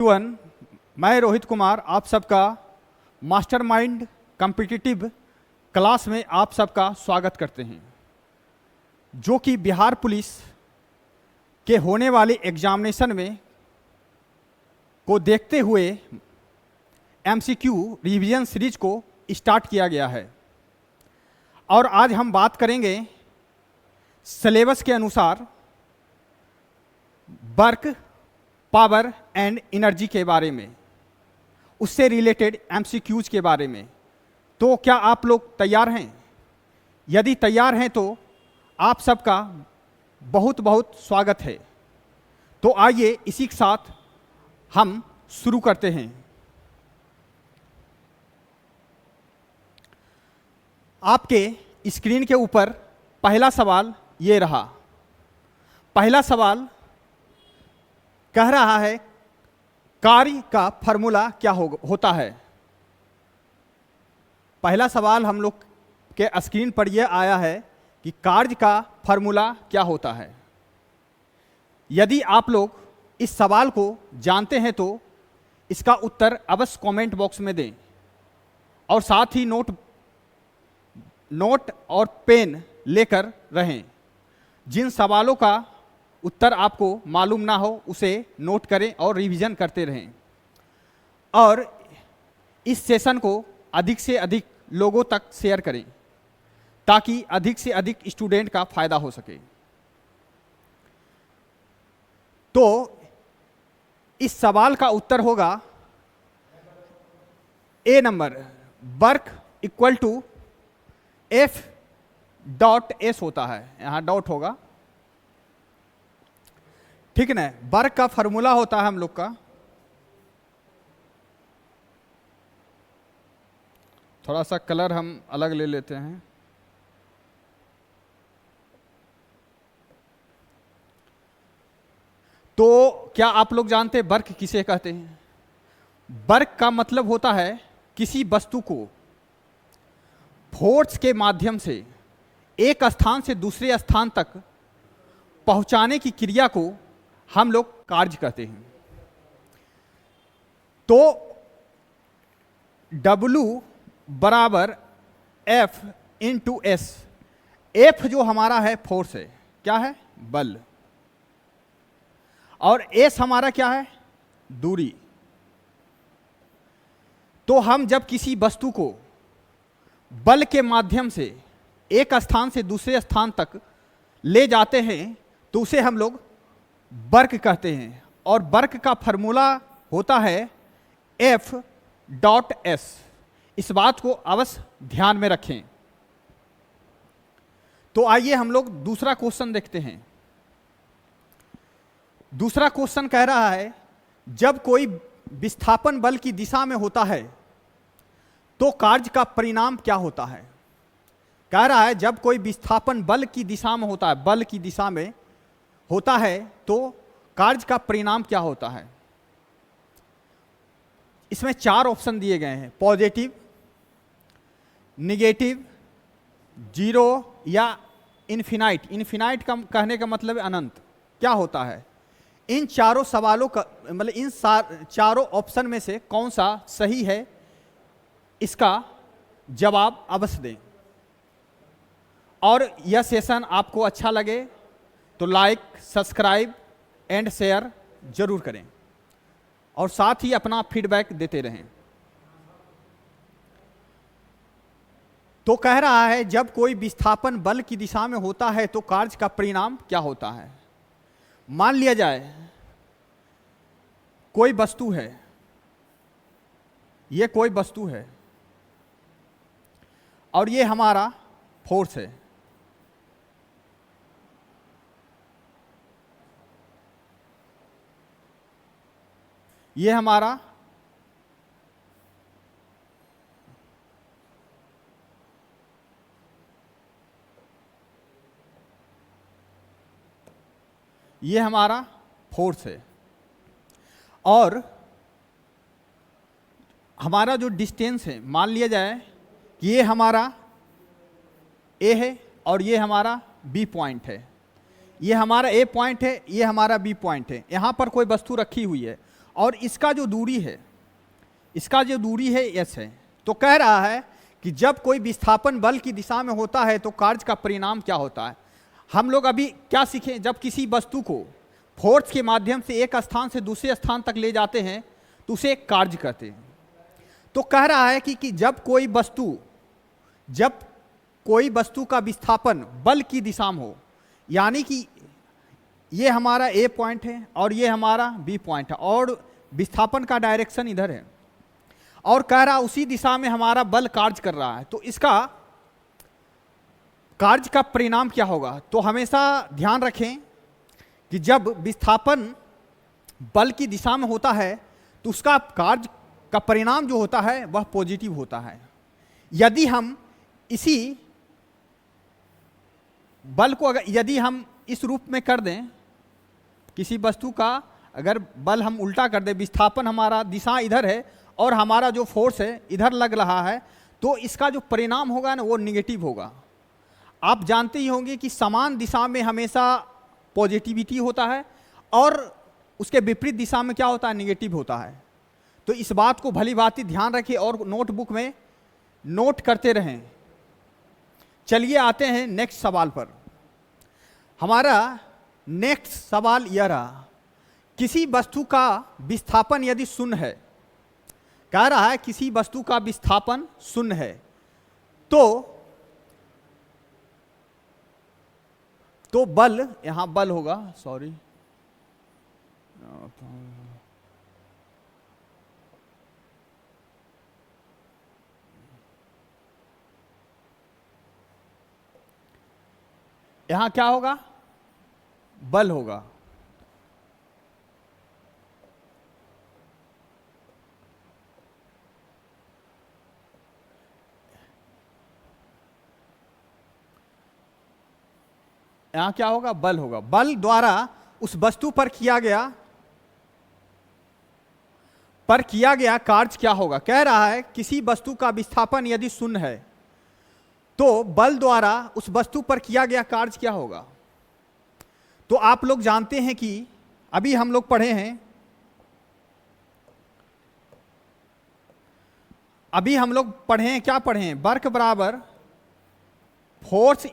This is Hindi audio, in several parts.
एवरीवन, मैं रोहित कुमार आप सबका मास्टरमाइंड कॉम्पिटिटिव क्लास में आप सबका स्वागत करते हैं, जो कि बिहार पुलिस के होने वाले एग्जामिनेशन में को देखते हुए एमसीक्यू रिवीजन सीरीज को स्टार्ट किया गया है। और आज हम बात करेंगे सिलेबस के अनुसार वर्क, पावर एंड एनर्जी के बारे में, उससे रिलेटेड एमसीक्यूज के बारे में। तो क्या आप लोग तैयार हैं? यदि तैयार हैं तो आप सबका बहुत बहुत स्वागत है। तो आइए इसी के साथ हम शुरू करते हैं। आपके स्क्रीन के ऊपर पहला सवाल ये रहा। पहला सवाल कह रहा है कार्य का फॉर्मूला क्या होता है। पहला सवाल हम लोग के स्क्रीन पर यह आया है कि कार्य का फॉर्मूला क्या होता है। यदि आप लोग इस सवाल को जानते हैं तो इसका उत्तर अवश्य कमेंट बॉक्स में दें, और साथ ही नोट और पेन लेकर रहें। जिन सवालों का उत्तर आपको मालूम ना हो उसे नोट करें और रिवीजन करते रहें, और इस सेशन को अधिक से अधिक लोगों तक शेयर करें ताकि अधिक से अधिक स्टूडेंट का फायदा हो सके। तो इस सवाल का उत्तर होगा A number, work equal to F dot S होता है। यहां डॉट होगा, ठीक ना। वर्क का फॉर्मूला होता है हम लोग का, थोड़ा सा कलर हम अलग ले लेते हैं। तो क्या आप लोग जानते हैं वर्क किसे कहते हैं? वर्क का मतलब होता है किसी वस्तु को फोर्स के माध्यम से एक स्थान से दूसरे स्थान तक पहुंचाने की क्रिया को हम लोग कार्य कहते हैं। तो W बराबर F इंटू एस। F जो हमारा है फोर्स है, क्या है? बल। और S हमारा क्या है? दूरी। तो हम जब किसी वस्तु को बल के माध्यम से एक स्थान से दूसरे स्थान तक ले जाते हैं तो उसे हम लोग वर्क कहते हैं। और वर्क का फॉर्मूला होता है F डॉट एस। इस बात को अवश्य ध्यान में रखें। तो आइए हम लोग दूसरा क्वेश्चन देखते हैं। दूसरा क्वेश्चन कह रहा है जब कोई विस्थापन बल की दिशा में होता है तो कार्य का परिणाम क्या होता है। कह रहा है जब कोई विस्थापन बल की दिशा में होता है, बल की दिशा में होता है तो कार्य का परिणाम क्या होता है। इसमें 4 ऑप्शन दिए गए हैं, पॉजिटिव, नेगेटिव, जीरो या इन्फिनाइट। इन्फिनाइट का कहने का मतलब है अनंत। क्या होता है? इन चारों सवालों का मतलब इन चारों ऑप्शन में से कौन सा सही है, इसका जवाब अवश्य दें। और यह सेशन आपको अच्छा लगे तो लाइक, सब्सक्राइब एंड शेयर जरूर करें, और साथ ही अपना फीडबैक देते रहें। तो कह रहा है जब कोई विस्थापन बल की दिशा में होता है तो कार्य का परिणाम क्या होता है। मान लिया जाए कोई वस्तु है, ये कोई वस्तु है और ये हमारा फोर्स है। ये हमारा फोर्स है, और हमारा जो डिस्टेंस है, मान लिया जाए कि ये हमारा ए है और ये हमारा बी पॉइंट है। ये हमारा ए पॉइंट है, ये हमारा बी पॉइंट है। यहाँ पर कोई वस्तु रखी हुई है और इसका जो दूरी है, इसका जो दूरी है s है। तो कह रहा है कि जब कोई विस्थापन बल की दिशा में होता है तो कार्य का परिणाम क्या होता है। हम लोग अभी क्या सीखे, जब किसी वस्तु को फोर्स के माध्यम से एक स्थान से दूसरे स्थान तक ले जाते हैं तो उसे एक कार्य कहते हैं। तो कह रहा है कि जब कोई वस्तु का विस्थापन बल की दिशा में हो, यानी कि ये हमारा ए पॉइंट है और ये हमारा बी पॉइंट है और विस्थापन का डायरेक्शन इधर है, और कह रहा उसी दिशा में हमारा बल कार्य कर रहा है, तो इसका कार्य का परिणाम क्या होगा। तो हमेशा ध्यान रखें कि जब विस्थापन बल की दिशा में होता है तो उसका कार्य का परिणाम जो होता है वह पॉजिटिव होता है। यदि हम इसी बल को यदि हम इस रूप में कर दें, किसी वस्तु का अगर बल हम उल्टा कर दें, विस्थापन हमारा दिशा इधर है और हमारा जो फोर्स है इधर लग रहा है, तो इसका जो परिणाम होगा ना वो निगेटिव होगा। आप जानते ही होंगे कि समान दिशा में हमेशा पॉजिटिविटी होता है और उसके विपरीत दिशा में क्या होता है, निगेटिव होता है। तो इस बात को भली भांति ध्यान रखें और नोटबुक में नोट करते रहें। चलिए आते हैं नेक्स्ट सवाल पर। हमारा नेक्स्ट सवाल यह रहा, किसी वस्तु का विस्थापन यदि शून्य है, कह रहा है किसी वस्तु का विस्थापन शून्य है, तो बल, यहां बल होगा, सॉरी, यहां क्या होगा, बल होगा। यहां क्या होगा, बल होगा। बल द्वारा उस वस्तु पर किया गया कार्य क्या होगा। कह रहा है किसी वस्तु का विस्थापन यदि शून्य है तो बल द्वारा उस वस्तु पर किया गया कार्य क्या होगा। तो आप लोग जानते हैं कि अभी हम लोग पढ़े हैं, क्या पढ़े हैं, वर्क बराबर फोर्स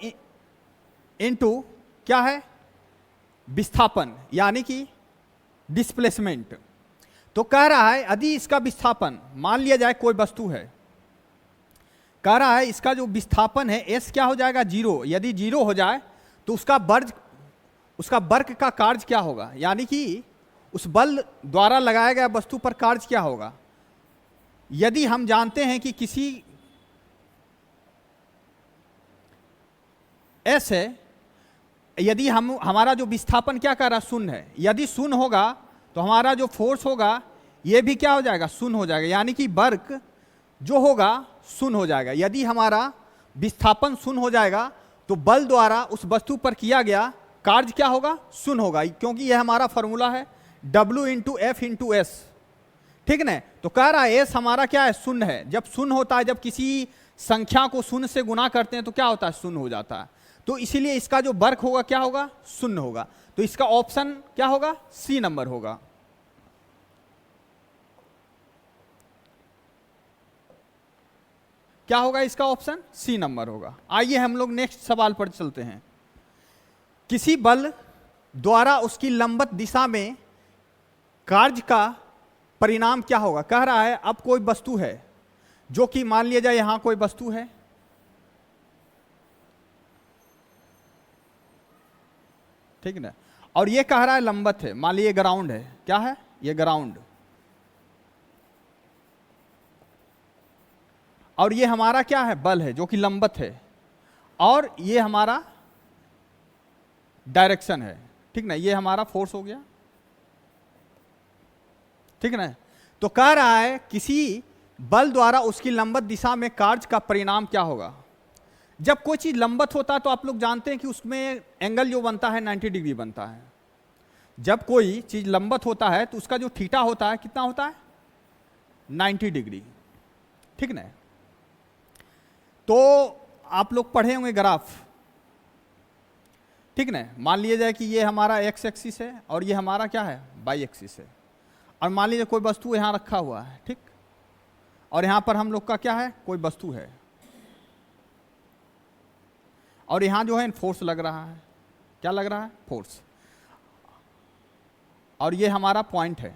इनटू क्या है, विस्थापन, यानी कि डिस्प्लेसमेंट। तो कह रहा है यदि इसका विस्थापन, मान लिया जाए कोई वस्तु है, कह रहा है इसका जो विस्थापन है एस क्या हो जाएगा, जीरो। यदि जीरो हो जाए तो उसका वर्क का कार्य क्या होगा, यानी कि उस बल द्वारा लगाया गया वस्तु पर कार्य क्या होगा। यदि हम जानते हैं कि किसी एस है, यदि हमारा जो विस्थापन क्या कर रहा है, शून्य है, यदि शून्य होगा तो हमारा जो फोर्स होगा ये भी क्या हो जाएगा, शून्य हो जाएगा, यानी कि वर्क जो होगा शून्य हो जाएगा। यदि हमारा विस्थापन शून्य हो जाएगा तो बल द्वारा उस वस्तु पर किया गया कार्य क्या होगा, शून्य होगा, क्योंकि यह हमारा फॉर्मूला है W into F into S, ठीक ना। तो कह रहा है एस हमारा क्या है, शून्य है। जब शून्य होता है, जब किसी संख्या को शून्य से गुना करते हैं तो क्या होता है, शून्य हो जाता है। तो इसीलिए इसका जो वर्क होगा क्या होगा, शून्य होगा। तो इसका ऑप्शन क्या होगा, सी नंबर होगा। क्या होगा इसका ऑप्शन, सी नंबर होगा। आइए हम लोग नेक्स्ट सवाल पर चलते हैं। किसी बल द्वारा उसकी लंबवत दिशा में कार्य का परिणाम क्या होगा। कह रहा है अब कोई वस्तु है जो कि मान लिया जाए यहां कोई वस्तु है, ठीक ना, और ये कह रहा है लंबवत है, मान लीजिए ग्राउंड है, क्या है ये ग्राउंड, और ये हमारा क्या है, बल है जो कि लंबवत है, और ये हमारा डायरेक्शन है, ठीक ना, ये हमारा फोर्स हो गया, ठीक ना। तो कह रहा है किसी बल द्वारा उसकी लंबवत दिशा में कार्य का परिणाम क्या होगा। जब कोई चीज लंबवत होता है तो आप लोग जानते हैं कि उसमें एंगल जो बनता है 90 डिग्री बनता है। जब कोई चीज लंबवत होता है तो उसका जो थीटा होता है कितना होता है, 90 डिग्री, ठीक ना। तो आप लोग पढ़े होंगे ग्राफ, ठीक ना। मान लिया जाए कि ये हमारा एक्स एक्सिस है और ये हमारा क्या है, वाई एक्सिस है, और मान लीजिए कोई वस्तु यहाँ रखा हुआ है, ठीक, और यहाँ पर हम लोग का क्या है, कोई वस्तु है, और यहाँ जो है फोर्स लग रहा है, क्या लग रहा है, फोर्स, और ये हमारा पॉइंट है।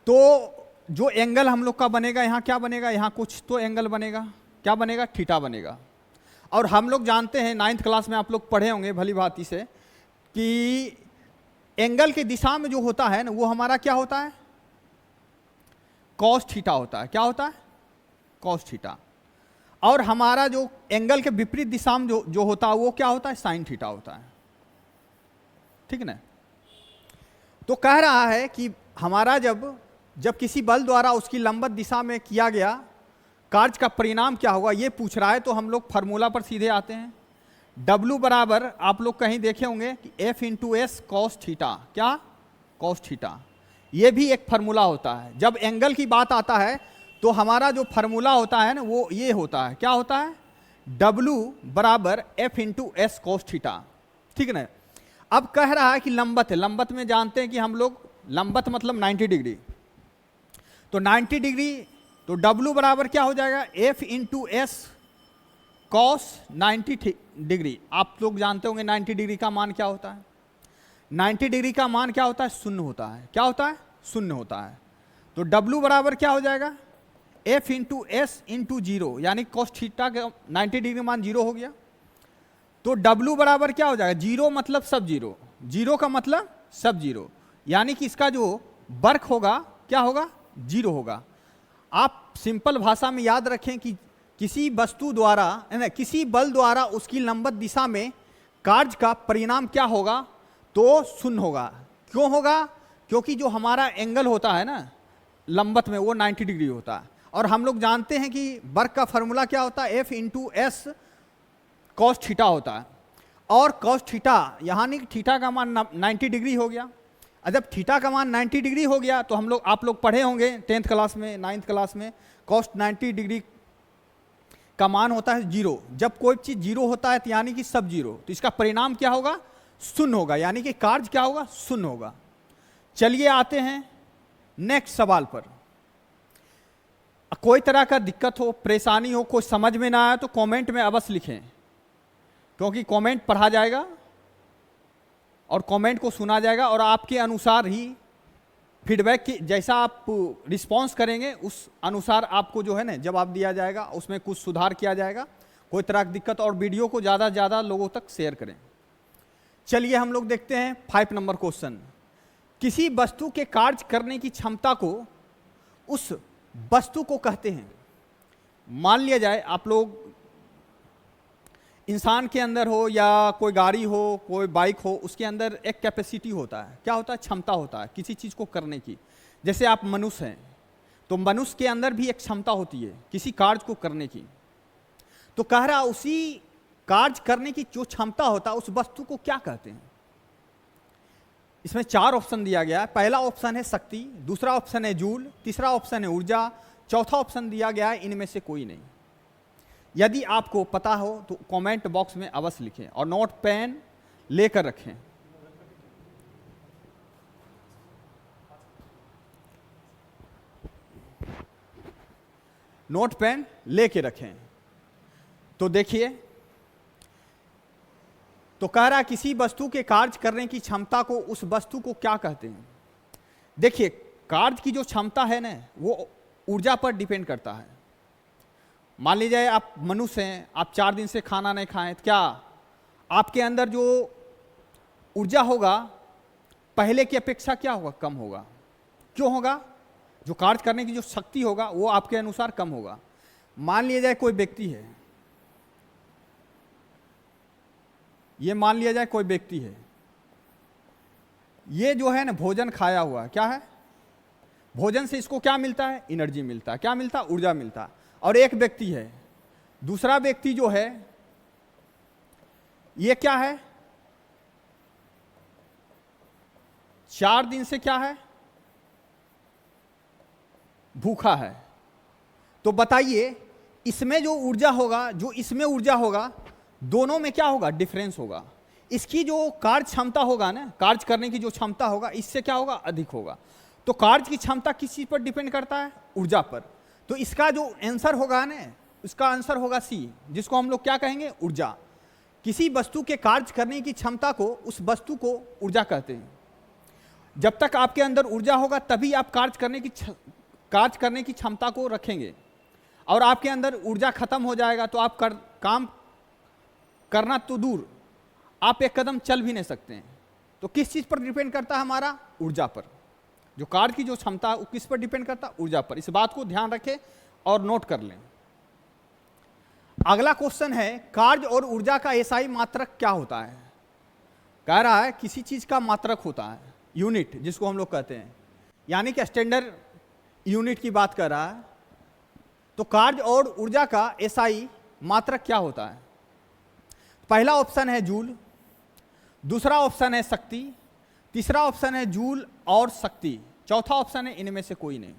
तो जो एंगल हम लोग का बनेगा, यहाँ क्या बनेगा, यहाँ कुछ तो एंगल बनेगा, क्या बनेगा, थीटा बनेगा। और हम लोग जानते हैं 9th क्लास में आप लोग पढ़े होंगे भली भांति से कि एंगल की दिशा में जो होता है ना वो हमारा क्या होता है, कॉस थीटा होता है। क्या होता है, कॉस थीटा। और हमारा जो एंगल के विपरीत दिशा में जो होता है वो क्या होता है, साइन थीटा होता है, ठीक ना। तो कह रहा है कि हमारा जब किसी बल द्वारा उसकी लंबवत दिशा में किया गया कार्य का परिणाम क्या होगा ये पूछ रहा है। तो हम लोग फार्मूला पर सीधे आते हैं। W बराबर आप लोग कहीं देखे होंगे कि F into S cos theta, क्या, कॉस थीटा। ये भी एक फार्मूला होता है। जब एंगल की बात आता है तो हमारा जो फार्मूला होता है ना वो ये होता है, क्या होता है, W बराबर F into S cos theta, ठीक ना। अब कह रहा है कि लंबत है, लंबत में जानते हैं कि हम लोग लंबत मतलब 90 डिग्री, तो 90 डिग्री, तो W बराबर क्या हो जाएगा, F into S cos 90 degree. आप लोग जानते होंगे 90 डिग्री का मान क्या होता है, 90 डिग्री का मान क्या होता है, शून्य होता है। क्या होता है, शून्य होता है। तो W बराबर क्या हो जाएगा, F into S into zero, यानी कॉस थीटा का 90 डिग्री मान जीरो हो गया। तो W बराबर क्या हो जाएगा, जीरो मतलब सब जीरो, जीरो का मतलब सब जीरो, यानी कि इसका जो वर्क होगा क्या होगा, जीरो होगा। आप सिंपल भाषा में याद रखें कि किसी वस्तु द्वारा किसी बल द्वारा उसकी लंबवत दिशा में कार्य का परिणाम क्या होगा, तो शून्य होगा। क्यों होगा, क्योंकि जो हमारा एंगल होता है ना लंबवत में वो 90 डिग्री होता है। और हम लोग जानते हैं कि वर्क का फॉर्मूला क्या होता है, F into S cos theta होता है। और कॉस थीटा यहाँ नहीं, थीटा का मान 90 डिग्री हो गया। जब थीटा का मान 90 डिग्री हो गया तो हम लोग, आप लोग पढ़े होंगे 10th क्लास में, 9th क्लास में, कॉस 90 डिग्री का मान होता है जीरो। जब कोई चीज जीरो होता है तो यानी कि सब जीरो, तो इसका परिणाम क्या होगा, शून्य होगा, यानी कि कार्य क्या होगा, शून्य होगा। चलिए आते हैं नेक्स्ट सवाल पर। कोई तरह का दिक्कत हो, परेशानी हो, कोई समझ में ना आए तो कमेंट में अवश्य लिखें, क्योंकि कमेंट पढ़ा जाएगा और कमेंट को सुना जाएगा और आपके अनुसार ही फीडबैक की, जैसा आप रिस्पांस करेंगे उस अनुसार आपको जो है ना जवाब दिया जाएगा, उसमें कुछ सुधार किया जाएगा। कोई तरह की दिक्कत, और वीडियो को ज़्यादा से ज़्यादा लोगों तक शेयर करें। चलिए हम लोग देखते हैं 5 नंबर क्वेश्चन। किसी वस्तु के कार्य करने की क्षमता को उस वस्तु को कहते हैं। मान लिया जाए आप लोग इंसान के अंदर हो या कोई गाड़ी हो, कोई बाइक हो, उसके अंदर एक कैपेसिटी होता है। क्या होता है, क्षमता होता है किसी चीज़ को करने की। जैसे आप मनुष्य हैं तो मनुष्य के अंदर भी एक क्षमता होती है किसी कार्य को करने की। तो कह रहा उसी कार्य करने की जो क्षमता होता है उस वस्तु को क्या कहते हैं। इसमें 4 ऑप्शन दिया गया है। पहला ऑप्शन है शक्ति, दूसरा ऑप्शन है जूल, तीसरा ऑप्शन है ऊर्जा, चौथा ऑप्शन दिया गया है इनमें से कोई नहीं। यदि आपको पता हो तो कमेंट बॉक्स में अवश्य लिखें और नोट पेन लेकर रखें। नोट पेन लेके रखें। तो देखिए, तो कह रहा किसी वस्तु के कार्य करने की क्षमता को उस वस्तु को क्या कहते हैं। देखिए, कार्य की जो क्षमता है ना वो ऊर्जा पर डिपेंड करता है। मान लीजिए आप मनुष्य हैं, आप 4 दिन से खाना नहीं खाएं, तो क्या आपके अंदर जो ऊर्जा होगा पहले की अपेक्षा क्या होगा, कम होगा। क्यों होगा, जो कार्य करने की जो शक्ति होगा वो आपके अनुसार कम होगा। मान लिया जाए कोई व्यक्ति है, ये मान लिया जाए कोई व्यक्ति है, ये जो है ना भोजन खाया हुआ है, क्या है, भोजन से इसको क्या मिलता है, एनर्जी मिलता है, क्या मिलता है, ऊर्जा मिलता है। और एक व्यक्ति है, दूसरा व्यक्ति जो है ये क्या है, 4 दिन से क्या है, भूखा है। तो बताइए इसमें जो ऊर्जा होगा, जो इसमें ऊर्जा होगा, दोनों में क्या होगा, डिफरेंस होगा। इसकी जो कार्य क्षमता होगा ना, कार्य करने की जो क्षमता होगा, इससे क्या होगा, अधिक होगा। तो कार्य की क्षमता किस चीज पर डिपेंड करता है, ऊर्जा पर। तो इसका जो आंसर होगा ना, उसका आंसर होगा सी, जिसको हम लोग क्या कहेंगे, ऊर्जा। किसी वस्तु के कार्य करने की क्षमता को, उस वस्तु को ऊर्जा कहते हैं। जब तक आपके अंदर ऊर्जा होगा तभी आप कार्य करने की क्षमता को रखेंगे, और आपके अंदर ऊर्जा खत्म हो जाएगा तो आप काम करना तो दूर, आप एक कदम चल भी नहीं सकते हैं। तो किस चीज पर डिपेंड करता है हमारा, ऊर्जा पर। जो कार्य की जो क्षमता है वो किस पर डिपेंड करता है, ऊर्जा पर। इस बात को ध्यान रखें और नोट कर लें। अगला क्वेश्चन है, कार्य और ऊर्जा का एसआई मात्रक क्या होता है। कह रहा है किसी चीज का मात्रक होता है, यूनिट जिसको हम लोग कहते हैं, यानी कि स्टैंडर्ड यूनिट की बात कर रहा है। तो कार्य और ऊर्जा का एसआई मात्रक क्या होता है। पहला ऑप्शन है जूल, दूसरा ऑप्शन है शक्ति, तीसरा ऑप्शन है जूल और शक्ति, चौथा ऑप्शन है इनमें से कोई नहीं।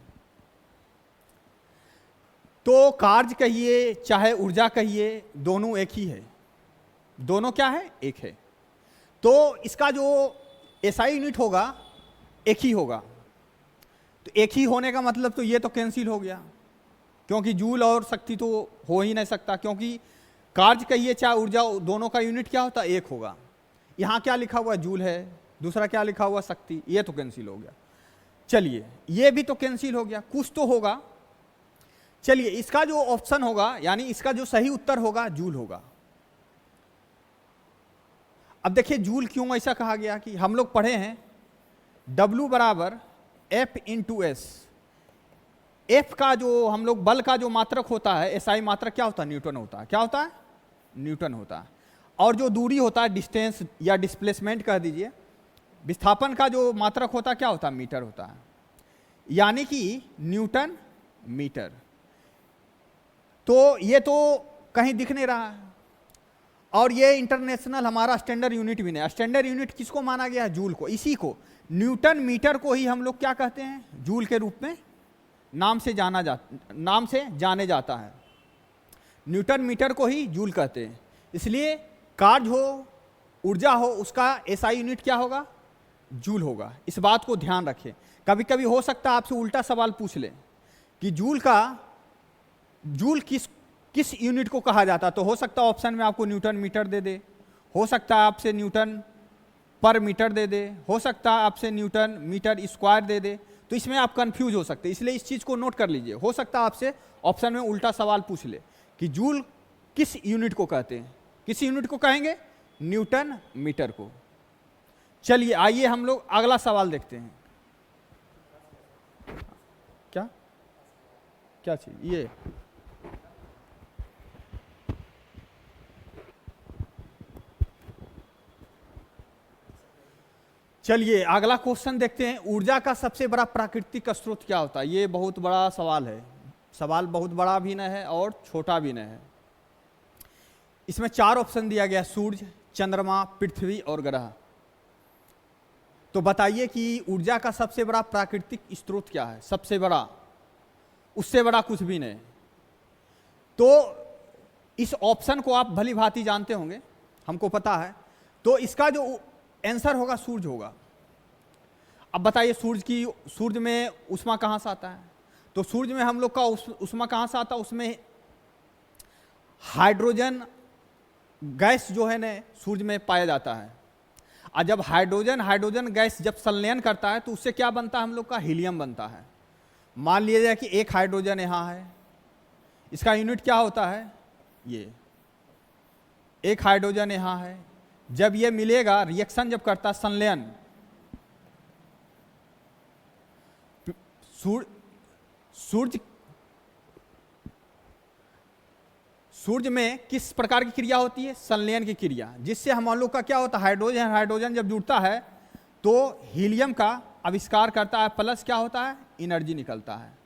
तो कार्य कहिए चाहे ऊर्जा कहिए, दोनों एक ही है। दोनों क्या है, एक है। तो इसका जो एसआई यूनिट होगा एक ही होगा। तो एक ही होने का मतलब तो ये तो कैंसिल हो गया, क्योंकि जूल और शक्ति तो हो ही नहीं सकता, क्योंकि कार्य कहिए चाहे ऊर्जा, दोनों का यूनिट क्या होता है, एक होगा। यहाँ क्या लिखा हुआ जूल है, दूसरा क्या लिखा हुआ शक्ति, ये तो कैंसिल हो गया। चलिए ये भी तो कैंसिल हो गया, कुछ तो होगा। चलिए इसका जो ऑप्शन होगा, यानी इसका जो सही उत्तर होगा, जूल होगा। अब देखिए जूल क्यों ऐसा कहा गया, कि हम लोग पढ़े हैं W बराबर F इंटू एस। एफ का जो हम लोग बल का जो मात्रक होता है, एसआई मात्रक क्या होता है, न्यूटन होता है। क्या होता है, न्यूटन होता है। और जो दूरी होता है, डिस्टेंस या डिस्प्लेसमेंट कह दीजिए, विस्थापन का जो मात्रक होता है क्या होता है, मीटर होता है, यानी कि न्यूटन मीटर। तो ये तो कहीं दिख नहीं रहा है, और ये इंटरनेशनल हमारा स्टैंडर्ड यूनिट भी नहीं। स्टैंडर्ड यूनिट किसको माना गया है, जूल को। इसी को न्यूटन मीटर को ही हम लोग क्या कहते हैं, जूल के रूप में नाम से जाने जाता है। न्यूटन मीटर को ही जूल कहते हैं। इसलिए कार्य हो ऊर्जा हो, उसका एसआई यूनिट क्या होगा, जूल होगा। इस बात को ध्यान रखें। कभी कभी हो सकता है आपसे उल्टा सवाल पूछ ले कि जूल किस यूनिट को कहा जाता है, तो हो सकता है ऑप्शन में आपको न्यूटन मीटर दे दे, हो सकता है आपसे न्यूटन पर मीटर दे दे, हो सकता है आपसे न्यूटन मीटर स्क्वायर दे दे। तो इसमें आप कंफ्यूज हो सकते हैं, इसलिए इस चीज को नोट कर लीजिए। हो सकता है आपसे ऑप्शन में उल्टा सवाल पूछ ले कि जूल किस यूनिट को कहते हैं, किस यूनिट को कहेंगे, न्यूटन मीटर को। चलिए आइए हम लोग अगला सवाल देखते हैं। क्या क्या चीज ये, चलिए अगला क्वेश्चन देखते हैं। ऊर्जा का सबसे बड़ा प्राकृतिक स्रोत क्या होता है। ये बहुत बड़ा सवाल है, सवाल बहुत बड़ा भी नहीं है और छोटा भी नहीं है। इसमें 4 ऑप्शन दिया गया, सूर्य, चंद्रमा, पृथ्वी और ग्रह। तो बताइए कि ऊर्जा का सबसे बड़ा प्राकृतिक स्रोत क्या है, सबसे बड़ा, उससे बड़ा कुछ भी नहीं। तो इस ऑप्शन को आप भली भांति जानते होंगे, हमको पता है। तो इसका जो आंसर होगा सूर्य होगा। अब बताइए सूर्य में ऊष्मा कहाँ से आता है। तो सूर्य में हम लोग का ऊष्मा कहाँ से आता है, उसमें हाइड्रोजन गैस जो है ना सूर्य में पाया जाता है। और जब हाइड्रोजन गैस जब संलयन करता है तो उससे क्या बनता है, हम लोग का हीलियम बनता है। मान लीजिए कि एक हाइड्रोजन यहाँ है, इसका यूनिट क्या होता है, ये एक हाइड्रोजन यहाँ है। जब ये मिलेगा, रिएक्शन जब करता, संलयन, सूर्य में किस प्रकार की क्रिया होती है, संलयन की क्रिया, जिससे हम लोग का क्या होता है, हाइड्रोजन जब जुड़ता है तो हीलियम का आविष्कार करता है, प्लस क्या होता है, एनर्जी निकलता है।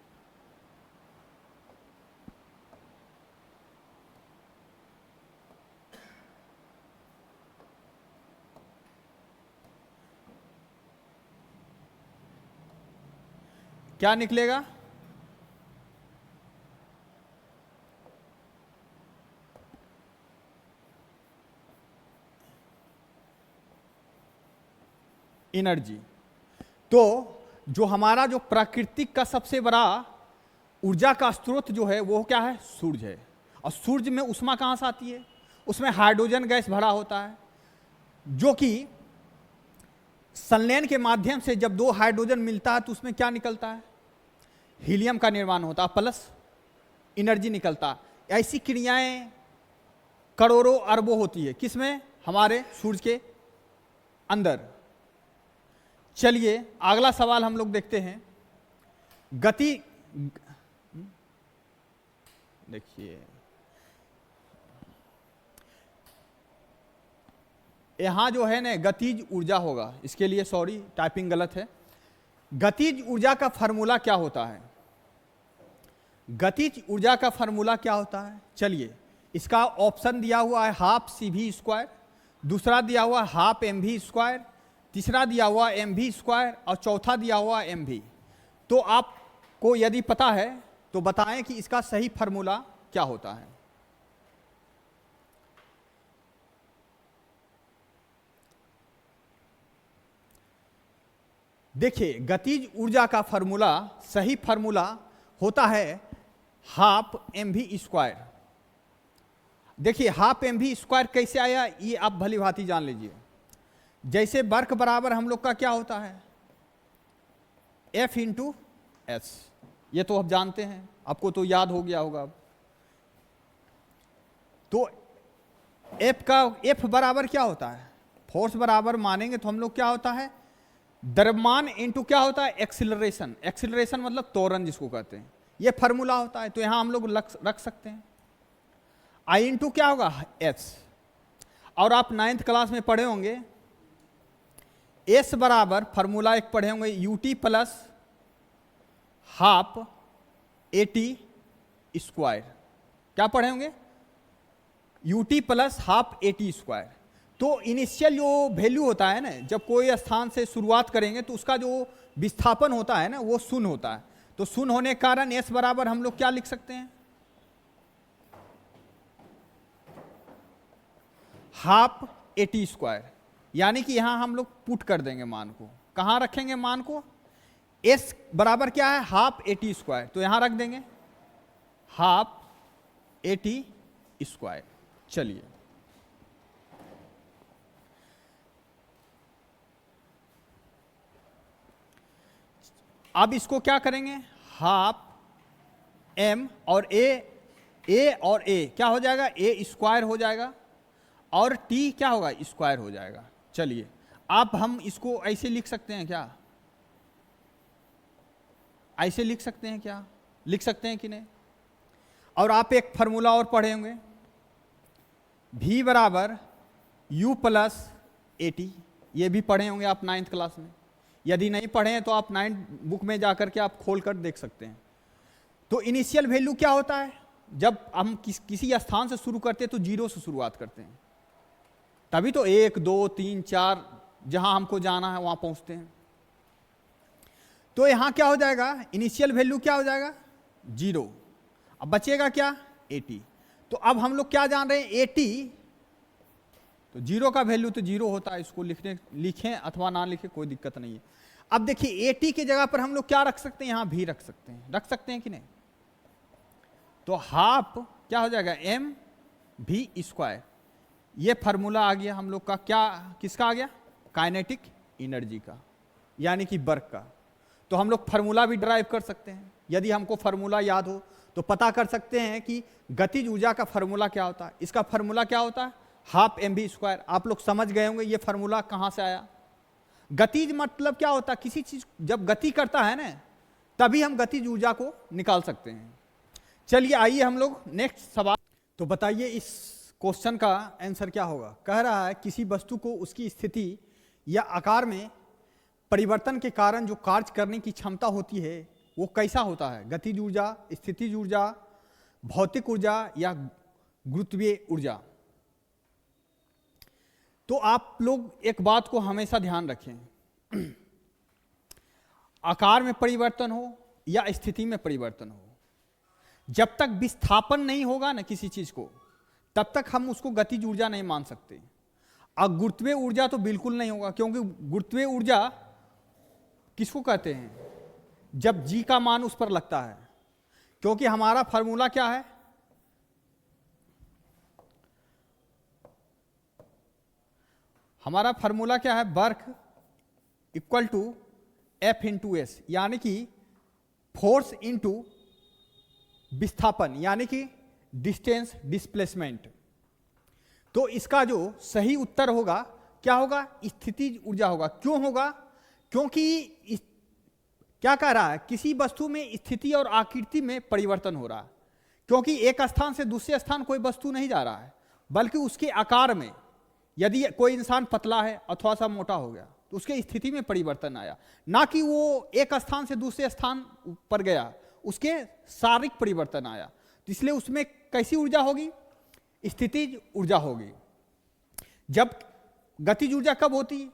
क्या निकलेगा, एनर्जी। तो जो हमारा जो प्राकृतिक का सबसे बड़ा ऊर्जा का स्रोत जो है वो क्या है, सूर्य है। और सूर्य में ऊष्मा कहाँ से आती है, उसमें हाइड्रोजन गैस भरा होता है, जो कि संलयन के माध्यम से जब दो हाइड्रोजन मिलता है तो उसमें क्या निकलता है, हीलियम का निर्माण होता है प्लस एनर्जी निकलता है। ऐसी क्रियाएं करोड़ों अरबों होती है, किसमें, हमारे सूर्य के अंदर। चलिए अगला सवाल हम लोग देखते हैं। गति, देखिए यहां जो है ना गतिज ऊर्जा होगा, इसके लिए सॉरी टाइपिंग गलत है। गतिज ऊर्जा का फार्मूला क्या होता है, गतिज ऊर्जा का फार्मूला क्या होता है? चलिए इसका ऑप्शन दिया हुआ है हाफ सी वी स्क्वायर, दूसरा दिया हुआ हाफ एम वी स्क्वायर, तीसरा दिया हुआ एम वी स्क्वायर और चौथा दिया हुआ एम वी। तो आपको यदि पता है तो बताएं कि इसका सही फार्मूला क्या होता है। देखिए गतिज ऊर्जा का फार्मूला, सही फार्मूला होता है हाफ एम वी स्क्वायर। देखिए हाफ एम वी स्क्वायर कैसे आया ये आप भली भांति जान लीजिए। जैसे वर्क बराबर हम लोग का क्या होता है, एफ इंटू एस, ये तो आप जानते हैं, आपको तो याद हो गया होगा। तो एफ बराबर क्या होता है, फोर्स बराबर मानेंगे तो हम लोग क्या होता है, द्रव्यमान इंटू क्या होता है, एक्सिलरेशन। एक्सिलरेशन मतलब त्वरण जिसको कहते हैं, ये फार्मूला होता है। तो यहां हम लोग रख सकते हैं आई इंटू क्या होगा, एस। और आप 9th क्लास में पढ़े होंगे एस बराबर फार्मूला एक पढ़े होंगे UT plus half eighty square. क्या पढ़े होंगे, UT plus half eighty square. तो इनिशियल जो वैल्यू होता है ना, जब कोई स्थान से शुरुआत करेंगे तो उसका जो विस्थापन होता है ना वो शून्य होता है। तो शून्य होने के कारण एस बराबर हम लोग क्या लिख सकते हैं, हाफ एटी स्क्वायर। यानी कि यहां हम लोग पुट कर देंगे मान को, कहां रखेंगे मान को, एस बराबर क्या है, हाफ एटी स्क्वायर। तो यहां रख देंगे हाफ एटी स्क्वायर। चलिए अब इसको क्या करेंगे, हाफ एम और ए और ए क्या हो जाएगा, ए स्क्वायर हो जाएगा और टी क्या होगा, स्क्वायर हो जाएगा। चलिए अब हम इसको ऐसे लिख सकते हैं क्या, ऐसे लिख सकते हैं क्या, लिख सकते हैं कि नहीं। और आप एक फार्मूला और पढ़े होंगे, V बराबर U प्लस एटी, ये भी पढ़े होंगे आप 9th क्लास में। यदि नहीं पढ़े हैं तो आप 9th बुक में जाकर के आप खोल कर देख सकते हैं। तो इनिशियल वैल्यू क्या होता है, जब हम किसी स्थान से शुरू करते हैं तो 0 से शुरुआत करते हैं, तभी तो 1 2 3 4 जहां हमको जाना है वहां पहुंचते हैं। तो यहां क्या हो जाएगा, इनिशियल वैल्यू क्या हो जाएगा, 0। अब बचेगा क्या, 80। तो अब हम लोग क्या जान रहे हैं, 80। तो 0 का वैल्यू तो 0 होता है, इसको लिखें अथवा ना लिखें कोई दिक्कत नहीं है। अब देखिए 80 की जगह पर हम लोग क्या रख सकते हैं, यहां भी रख सकते हैं कि नहीं। तो हाफ क्या हो जाएगा, एम भी स्क्वायर। ये फार्मूला आ गया हम लोग का, क्या किसका आ गया, काइनेटिक एनर्जी का, यानी कि वर्क का। तो हम लोग फार्मूला भी ड्राइव कर सकते हैं, यदि हमको फार्मूला याद हो तो पता कर सकते हैं कि गतिज ऊर्जा का फार्मूला क्या होता है। इसका फार्मूला क्या होता है, हाफ एम वी स्क्वायर। आप लोग समझ गए होंगे ये फार्मूला कहां से आया। गतिज मतलब क्या होता है, किसी चीज जब गति करता है ना तभी हम गतिज ऊर्जा को निकाल सकते हैं। चलिए आइए हम लोग नेक्स्ट सवाल। तो बताइए इस क्वेश्चन का आंसर क्या होगा। कह रहा है किसी वस्तु को उसकी स्थिति या आकार में परिवर्तन के कारण जो कार्य करने की क्षमता होती है वो कैसा होता है, गतिज ऊर्जा, स्थितिज ऊर्जा, भौतिक ऊर्जा या गुरुत्वीय ऊर्जा। तो आप लोग एक बात को हमेशा ध्यान रखें, आकार में परिवर्तन हो या स्थिति में परिवर्तन हो, जब तक विस्थापन नहीं होगा ना किसी चीज को तब तक हम उसको गतिज ऊर्जा नहीं मान सकते। अब गुरुत्वीय ऊर्जा तो बिल्कुल नहीं होगा, क्योंकि गुरुत्वीय ऊर्जा किसको कहते हैं, जब जी का मान उस पर लगता है। क्योंकि हमारा फॉर्मूला क्या है, हमारा फॉर्मूला क्या है, work equal to F into S, यानी कि फोर्स इंटू विस्थापन, यानी कि डिस्टेंस डिस्प्लेसमेंट। तो इसका जो सही उत्तर होगा क्या होगा, स्थितिज ऊर्जा होगा। क्यों होगा, क्योंकि क्या कह रहा है, किसी वस्तु में स्थिति और आकृति में परिवर्तन हो रहा है। क्योंकि एक स्थान से दूसरे स्थान कोई वस्तु नहीं जा रहा है, बल्कि उसके आकार में, यदि कोई इंसान पतला है अथवा सा मोटा हो गया तो उसके स्थिति में परिवर्तन आया, ना कि वो एक स्थान से दूसरे स्थान पर गया, उसके शारीरिक परिवर्तन आया। तो इसलिए उसमें कैसी ऊर्जा होगी, स्थितिज ऊर्जा होगी। जब गतिज ऊर्जा कब होती,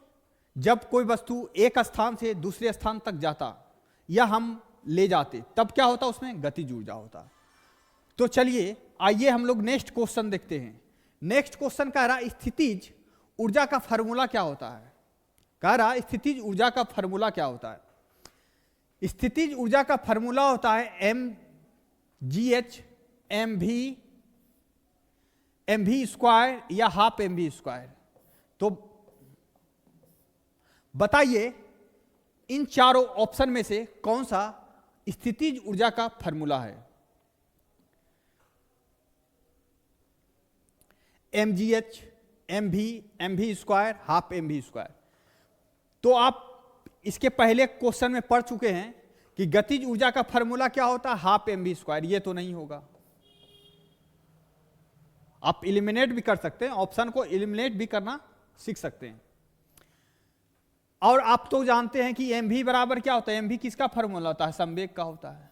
जब कोई वस्तु एक स्थान से दूसरे स्थान तक जाता या हम ले जाते, तब क्या होता, उसमें गतिज ऊर्जा होता। तो चलिए आइए हम लोग नेक्स्ट क्वेश्चन देखते हैं। नेक्स्ट क्वेश्चन कह रहा स्थितिज ऊर्जा का फॉर्मूला क्या होता है। कह रहा स्थितिज ऊर्जा का फॉर्मूला क्या होता है। स्थितिज ऊर्जा का फॉर्मूला होता है mgh mv स्क्वायर या हाफ mv स्क्वायर। तो बताइए इन चारों ऑप्शन में से कौन सा स्थितिज ऊर्जा का फॉर्मूला है। mgh mv square half mv square. तो आप इसके पहले क्वेश्चन में पढ़ चुके हैं कि गतिज ऊर्जा का फॉर्मूला क्या होता है, हाफ mv स्क्वायर। ये तो नहीं होगा, आप इलिमिनेट भी कर सकते हैं, ऑप्शन को इलिमिनेट भी करना सीख सकते हैं। और आप तो जानते हैं कि mv बराबर क्या होता है, mv किसका फॉर्मूला होता है, संवेग का होता है,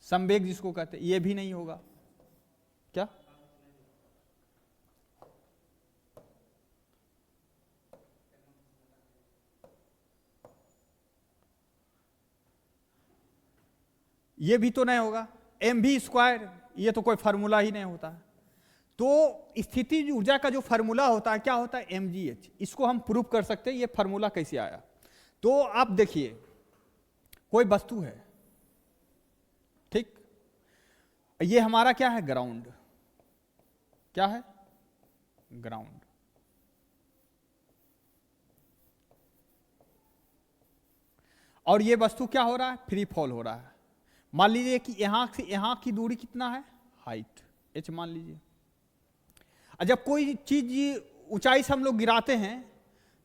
संवेग जिसको कहते हैं। ये भी नहीं होगा क्या, ये भी तो नहीं होगा। mv स्क्वायर ये तो कोई फार्मूला ही नहीं होता है। तो स्थितिज ऊर्जा का जो फार्मूला होता है क्या होता है, mgh। इसको हम प्रूव कर सकते हैं, ये फार्मूला कैसे आया। तो आप देखिए कोई वस्तु है, ठीक, ये हमारा क्या है, ग्राउंड। क्या है, ग्राउंड। और ये वस्तु क्या हो रहा है, फ्री फॉल हो रहा है। मान लीजिए कि यहां से यहां की दूरी कितना है, हाइट h मान लीजिए। जब कोई चीज ऊंचाई से हम लोग गिराते हैं,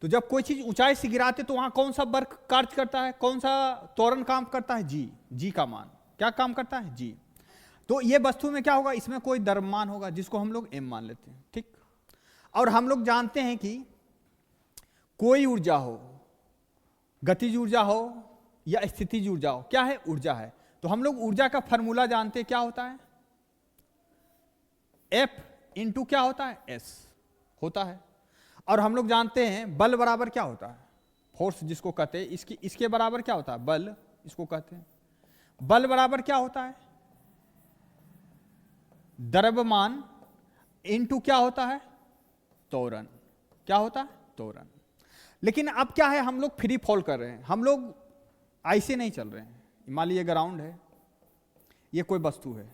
तो जब कोई चीज ऊंचाई से गिराते तो वहां कौन सा बल कार्य करता है, कौन सा त्वरण काम करता है, जी का मान क्या काम करता है, जी। तो ये वस्तु में क्या होगा, इसमें कोई द्रव्यमान होगा जिसको हम लोग m मान लेते हैं, ठीक। और हम लोग जानते हैं कि कोई ऊर्जा हो, गतिज ऊर्जा हो या स्थितिज ऊर्जा हो, क्या है, ऊर्जा है। तो हम लोग ऊर्जा का फॉर्मूला जानते हैं, क्या होता है, F इंटू क्या होता है, S होता है। और हम लोग जानते हैं बल बराबर क्या होता है, फोर्स जिसको कहते हैं, इसके बराबर क्या होता है, बल इसको कहते हैं। बल बराबर क्या होता है, द्रव्यमान इंटू क्या होता है, त्वरण। क्या होता है, त्वरण। लेकिन अब क्या है, हम लोग फ्री फॉल कर रहे हैं, हम लोग ऐसे नहीं चल रहे हैं। मान लीजिए ग्राउंड है, ये कोई वस्तु है,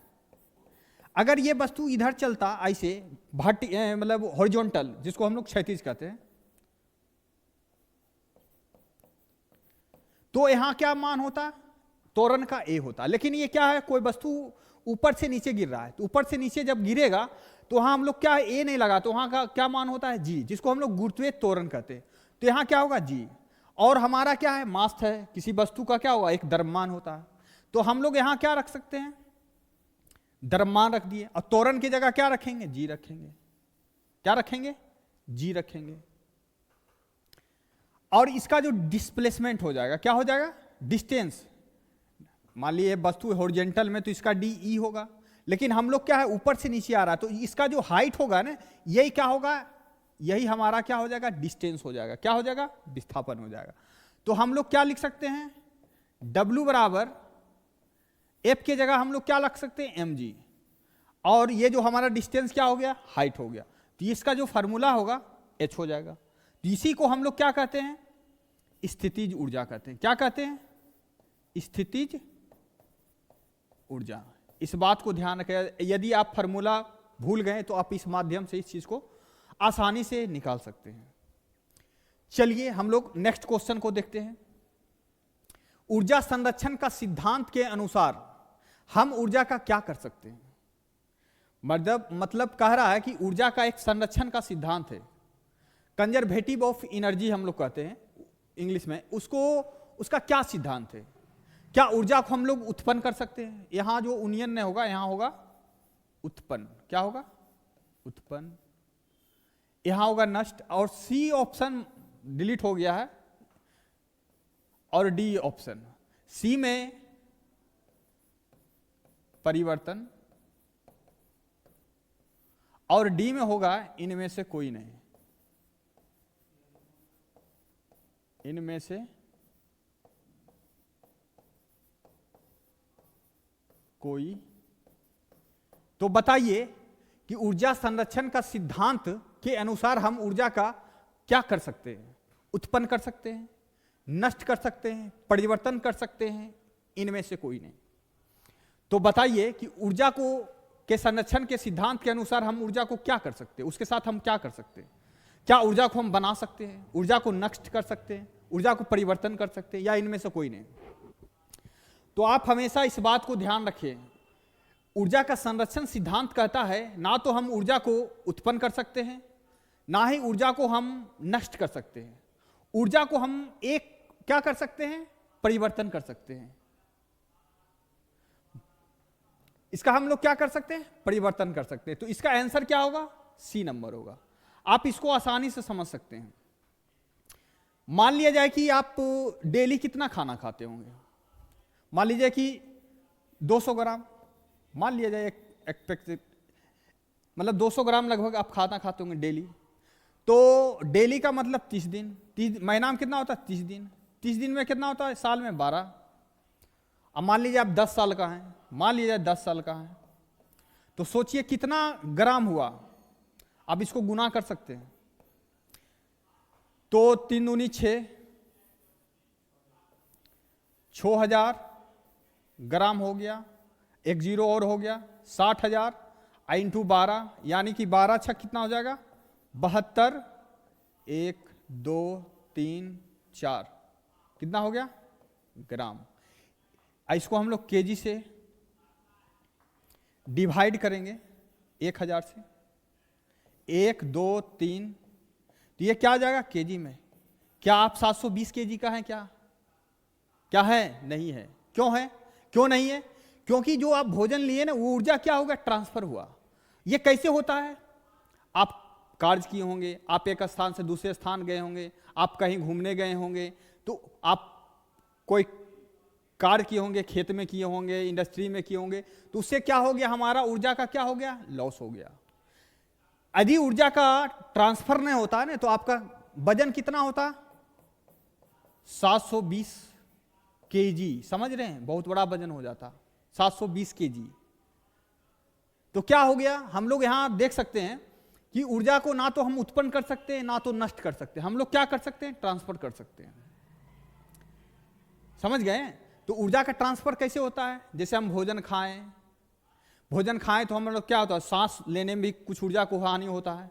अगर ये वस्तु इधर चलता ऐसे मतलब हॉरिजॉन्टल, जिसको हम लोग क्षैतिज कहते हैं, तो यहां क्या मान होता, त्वरण का a होता। लेकिन ये क्या है, कोई वस्तु ऊपर से नीचे गिर रहा है, तो ऊपर से नीचे जब गिरेगा तो वहां हम लोग क्या है, a नहीं लगा, तो वहां का क्या मान होता है, g, जिसको हम लोग गुरुत्वीय त्वरण कहते हैं। तो यहां क्या होगा, g। और हमारा क्या है, मास है, किसी वस्तु का क्या होगा, एक द्रव्यमान होता है। तो हम लोग यहां क्या रख सकते हैं, द्रव्यमान रख दिए, और त्वरण की जगह क्या रखेंगे, जी रखेंगे। क्या रखेंगे, जी रखेंगे। और इसका जो डिस्प्लेसमेंट हो जाएगा, क्या हो जाएगा, डिस्टेंस। मान लीजिए वस्तु हॉरिजॉन्टल में, तो इसका डी होगा। लेकिन हम लोग क्या है, ऊपर से नीचे आ रहा है, तो इसका जो हाइट होगा ना, यही क्या होगा, यही हमारा क्या हो जाएगा, डिस्टेंस हो जाएगा। क्या हो जाएगा, विस्थापन हो जाएगा। तो हम लोग क्या लिख सकते हैं, W बराबर F की जगह हम लोग क्या रख सकते हैं, mg। और ये जो हमारा डिस्टेंस क्या हो गया, हाइट हो गया। तो इसका जो फार्मूला होगा H हो जाएगा। तो इसी को हम लोग क्या कहते हैं, स्थितिज ऊर्जा कहते हैं। क्या कहते हैं, स्थितिज ऊर्जा। इस बात को ध्यान रखें, यदि आप फॉर्मूला भूल गए तो आप इस माध्यम से इस चीज को आसानी से निकाल सकते हैं। चलिए हम लोग नेक्स्ट क्वेश्चन को देखते हैं। ऊर्जा संरक्षण का सिद्धांत के अनुसार हम ऊर्जा का क्या कर सकते हैं। मतलब कह रहा है कि ऊर्जा का एक संरक्षण का सिद्धांत है, कंजर्वेटिव ऑफ एनर्जी हम लोग कहते हैं इंग्लिश में। उसका क्या सिद्धांत है, क्या ऊर्जा को हम लोग उत्पन्न कर सकते हैं। यहां जो यूनियन ने होगा, यहां होगा उत्पन्न, क्या होगा उत्पन्न, यहां होगा नष्ट, और सी ऑप्शन डिलीट हो गया है और डी ऑप्शन। सी में परिवर्तन और डी में होगा इनमें से कोई नहीं, इनमें से कोई। तो बताइए कि ऊर्जा संरक्षण का सिद्धांत के अनुसार हम ऊर्जा का क्या कर सकते हैं, उत्पन्न कर सकते हैं, नष्ट कर सकते हैं, परिवर्तन कर सकते हैं, इनमें से कोई नहीं। तो बताइए कि ऊर्जा को के संरक्षण के सिद्धांत के अनुसार हम ऊर्जा को क्या कर सकते हैं, उसके साथ हम क्या कर सकते हैं। क्या ऊर्जा को हम बना सकते हैं, ऊर्जा को नष्ट कर सकते हैं, ऊर्जा को परिवर्तन कर सकते हैं, या इनमें से कोई नहीं। तो आप हमेशा इस बात को ध्यान रखिए, ऊर्जा का संरक्षण सिद्धांत कहता है ना तो हम ऊर्जा को उत्पन्न कर सकते हैं, ना ही ऊर्जा को हम नष्ट कर सकते हैं। ऊर्जा को हम एक क्या कर सकते हैं, परिवर्तन कर सकते हैं। इसका हम लोग क्या कर सकते हैं, परिवर्तन कर सकते हैं। तो इसका आंसर क्या होगा, सी नंबर होगा। आप इसको आसानी से समझ सकते हैं। मान लिया जाए कि आप डेली कितना खाना खाते होंगे, मान लीजिए कि 200 ग्राम, मान लिया जाए मतलब 200 ग्राम लगभग आप खाना खाते होंगे डेली। तो डेली का मतलब 30 दिन, 30 महीना में कितना होता है, 30 दिन। 30 दिन में कितना होता है, साल में 12। अब मान लीजिए आप 10 साल का हैं, मान लीजिए 10 साल का है, तो सोचिए कितना ग्राम हुआ। आप इसको गुना कर सकते हैं। तो 3 दूनी 6, 6000 ग्राम हो गया, एक जीरो और हो गया, 60,000 इंटू 12, यानी कि 12 छक कितना हो जाएगा, 72, 1 2 3 4, कितना हो गया ग्राम। इसको हम लोग केजी से डिवाइड करेंगे 1000 से, 1 2 3, तो ये क्या आ जाएगा केजी में। क्या आप 720 केजी का है, क्या है, नहीं है। क्यों है, क्यों नहीं है, क्योंकि जो आप भोजन लिए ना, वो ऊर्जा क्या होगा, ट्रांसफर हुआ। ये कैसे होता है, आप कार्य किए होंगे, आप एक स्थान से दूसरे स्थान गए होंगे, आप कहीं घूमने गए होंगे, तो आप कोई कार्य किए होंगे, खेत में किए होंगे, इंडस्ट्री में किए होंगे, तो उससे क्या हो गया, हमारा ऊर्जा का क्या हो गया, लॉस हो गया। यदि ऊर्जा का ट्रांसफर नहीं होता है ना, तो आपका वजन कितना होता, 720 केजी। समझ रहे हैं, बहुत बड़ा वजन हो जाता 720 केजी। तो क्या हो गया, हम लोग यहां देख सकते हैं कि ऊर्जा को ना तो हम उत्पन्न कर सकते हैं, ना तो नष्ट कर सकते हैं। हम लोग क्या कर सकते हैं, ट्रांसफर कर सकते हैं। समझ गए। तो ऊर्जा का ट्रांसफर कैसे होता है, जैसे हम भोजन खाएं तो हम लोग क्या होता है, सांस लेने में भी कुछ ऊर्जा को हानि होता है।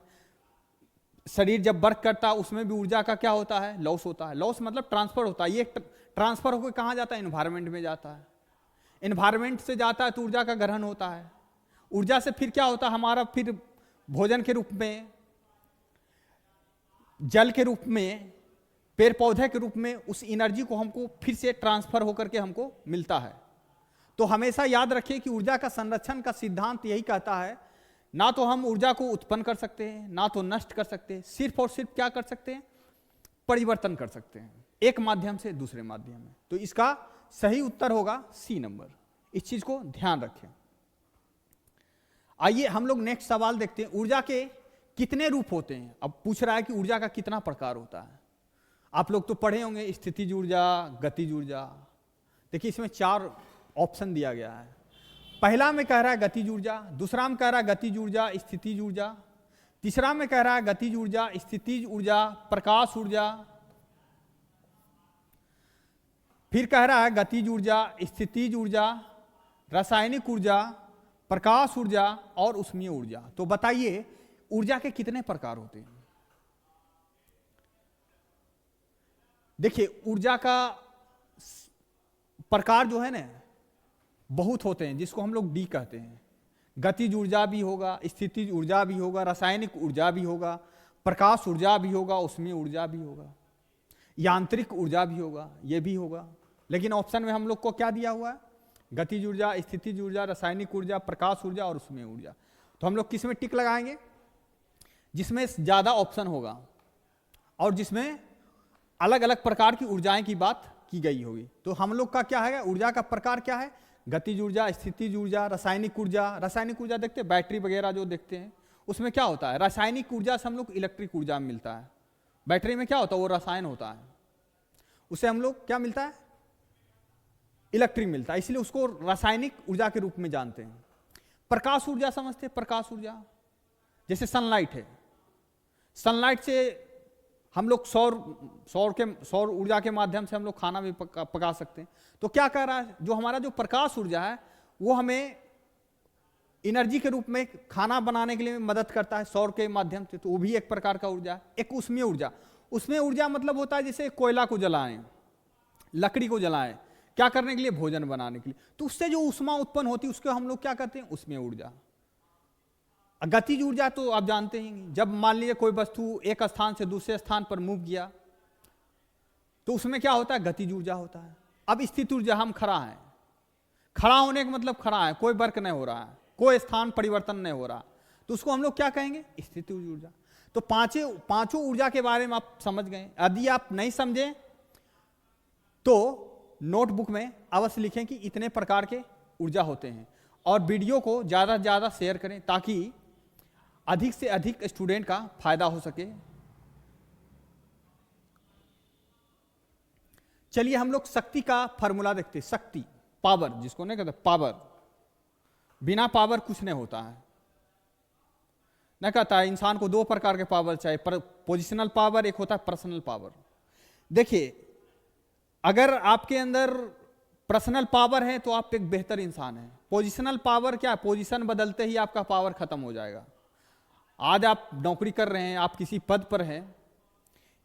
शरीर जब वर्क करता है उसमें भी ऊर्जा का क्या होता है, लॉस होता है। लॉस मतलब ट्रांसफर होता है। ये ट्रांसफर होकर कहाँ जाता है, एनवायरमेंट में जाता है। एनवायरमेंट से जाता है तो ऊर्जा का ग्रहण होता है। ऊर्जा से फिर क्या होता है, हमारा फिर भोजन के रूप में, जल के रूप में, पेड़ पौधे के रूप में उस एनर्जी को हमको फिर से ट्रांसफर होकर के हमको मिलता है। तो हमेशा याद रखिए कि ऊर्जा का संरक्षण का सिद्धांत यही कहता है, ना तो हम ऊर्जा को उत्पन्न कर सकते हैं, ना तो नष्ट कर सकते हैं, सिर्फ और सिर्फ क्या कर सकते हैं, परिवर्तन कर सकते हैं, एक माध्यम से दूसरे माध्यम में। तो इसका सही उत्तर होगा सी नंबर। इस चीज को ध्यान रखें। आइए हम लोग नेक्स्ट सवाल देखते हैं। ऊर्जा के कितने रूप होते हैं। अब पूछ रहा है कि ऊर्जा का कितना प्रकार होता है। आप लोग तो पढ़े होंगे स्थितिज ऊर्जा, गतिज ऊर्जा। देखिए इसमें 4 ऑप्शन दिया गया है। पहला में कह रहा है गतिज ऊर्जा, दूसरा में कह रहा है गतिज ऊर्जा, स्थितिज ऊर्जा, तीसरा में कह रहा है गतिज ऊर्जा, स्थितिज ऊर्जा, प्रकाश ऊर्जा। फिर कह रहा है गतिज ऊर्जा, स्थितिज ऊर्जा, रासायनिक ऊर्जा, प्रकाश ऊर्जा और ऊष्मीय ऊर्जा। तो बताइए ऊर्जा के कितने प्रकार होते हैं? देखिए ऊर्जा का प्रकार जो है ना बहुत होते हैं, जिसको हम लोग डी कहते हैं। गतिज ऊर्जा भी होगा, स्थितिज ऊर्जा भी होगा, रासायनिक ऊर्जा भी होगा, प्रकाश ऊर्जा भी होगा, ऊष्मीय ऊर्जा भी होगा, यांत्रिक ऊर्जा भी होगा, ये भी होगा। लेकिन ऑप्शन में हम लोग को क्या दिया हुआ है? गतिज ऊर्जा, स्थितिज ऊर्जा, रासायनिक ऊर्जा, प्रकाश ऊर्जा और ऊष्मीय ऊर्जा। तो हम लोग किस में टिक लगाएंगे? जिसमें ज्यादा ऑप्शन होगा और जिसमें अलग अलग प्रकार की ऊर्जाएं की बात की गई होगी। तो हम लोग का क्या है? ऊर्जा का प्रकार क्या है? गतिज ऊर्जा, स्थितिज ऊर्जा, रासायनिक ऊर्जा। रासायनिक ऊर्जा देखते हैं, बैटरी वगैरह जो देखते हैं उसमें क्या होता है? रासायनिक ऊर्जा से हम लोग इलेक्ट्रिक ऊर्जा मिलता है। बैटरी में क्या होता है? वो रसायन होता है, उसे हम लोग क्या मिलता है? इलेक्ट्रिक मिलता है, इसलिए उसको रासायनिक ऊर्जा के रूप में जानते हैं। प्रकाश ऊर्जा समझते हैं? प्रकाश ऊर्जा जैसे सनलाइट है, सनलाइट से हम लोग सौर ऊर्जा के माध्यम से हम लोग खाना भी पका सकते हैं। तो क्या कह रहा है? जो हमारा जो प्रकाश ऊर्जा है वो हमें एनर्जी के रूप में खाना बनाने के लिए मदद करता है सौर के माध्यम से, तो वो भी एक प्रकार का ऊर्जा है। एक ऊष्मीय ऊर्जा, ऊष्मीय ऊर्जा मतलब होता है जैसे कोयला को जलाएं, लकड़ी को जलाएं, क्या करने के लिए? भोजन बनाने के लिए। तो उससे जो ऊष्मा उत्पन्न होती है उसको हम लोग क्या कहते हैं? ऊष्मीय ऊर्जा। गतिज ऊर्जा तो आप जानते हैं, जब मान लीजिए कोई वस्तु एक स्थान से दूसरे स्थान पर मूव किया तो उसमें क्या होता है? गतिज ऊर्जा होता है। अब स्थित ऊर्जा, हम खड़ा हैं, खड़ा होने का मतलब खड़ा है, कोई वर्क नहीं हो रहा है, कोई स्थान परिवर्तन नहीं हो रहा, तो उसको हम लोग क्या कहेंगे? स्थित ऊर्जा। तो पांचों ऊर्जा के बारे में आप समझ गए। यदि आप नहीं समझे तो नोटबुक में अवश्य लिखें कि इतने प्रकार के ऊर्जा होते हैं, और वीडियो को ज़्यादा से ज़्यादा शेयर करें ताकि अधिक से अधिक स्टूडेंट का फायदा हो सके। चलिए हम लोग शक्ति का फॉर्मूला देखते हैं। शक्ति, पावर जिसको नहीं कहते, पावर, बिना पावर कुछ नहीं होता है। नहीं कहता है इंसान को दो प्रकार के पावर चाहिए, पोजिशनल पावर, एक होता है पर्सनल पावर। देखिए अगर आपके अंदर पर्सनल पावर है तो आप एक बेहतर इंसान हैं। पोजिशनल पावर क्या है? पोजीशन बदलते ही आपका पावर खत्म हो जाएगा। आज आप नौकरी कर रहे हैं, आप किसी पद पर हैं,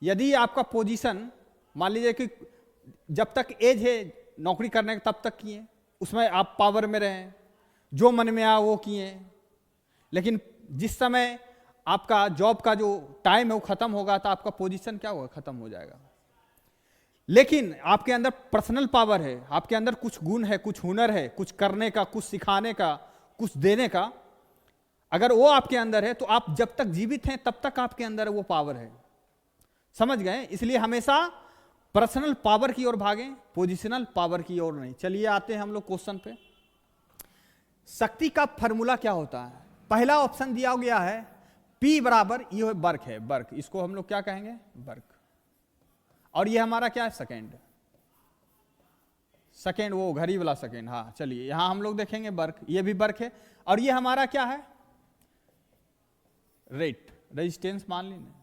यदि आपका पोजीशन मान लीजिए कि जब तक एज है नौकरी करने का तब तक किए, उसमें आप पावर में रहें, जो मन में आया वो किए, लेकिन जिस समय आपका जॉब का जो टाइम है वो खत्म होगा तो आपका पोजीशन क्या होगा? खत्म हो जाएगा। लेकिन आपके अंदर पर्सनल पावर है, आपके अंदर कुछ गुण है, कुछ हुनर है, कुछ करने का, कुछ सिखाने का, कुछ देने का, अगर वो आपके अंदर है तो आप जब तक जीवित हैं तब तक आपके अंदर वो पावर है। समझ गए? इसलिए हमेशा पर्सनल पावर की ओर भागें, पोजिशनल पावर की ओर नहीं। चलिए आते हैं हम लोग क्वेश्चन पे। शक्ति का फॉर्मूला क्या होता है? पहला ऑप्शन दिया गया है P बराबर, ये वर्क है, वर्क, इसको हम लोग क्या कहेंगे? वर्क। और ये हमारा क्या है? सेकेंड, सेकेंड वो घड़ी वाला सेकेंड। हाँ चलिए यहां हम लोग देखेंगे वर्क, ये भी वर्क है। और ये हमारा क्या है? रेट, रेजिस्टेंस मान लीजिए।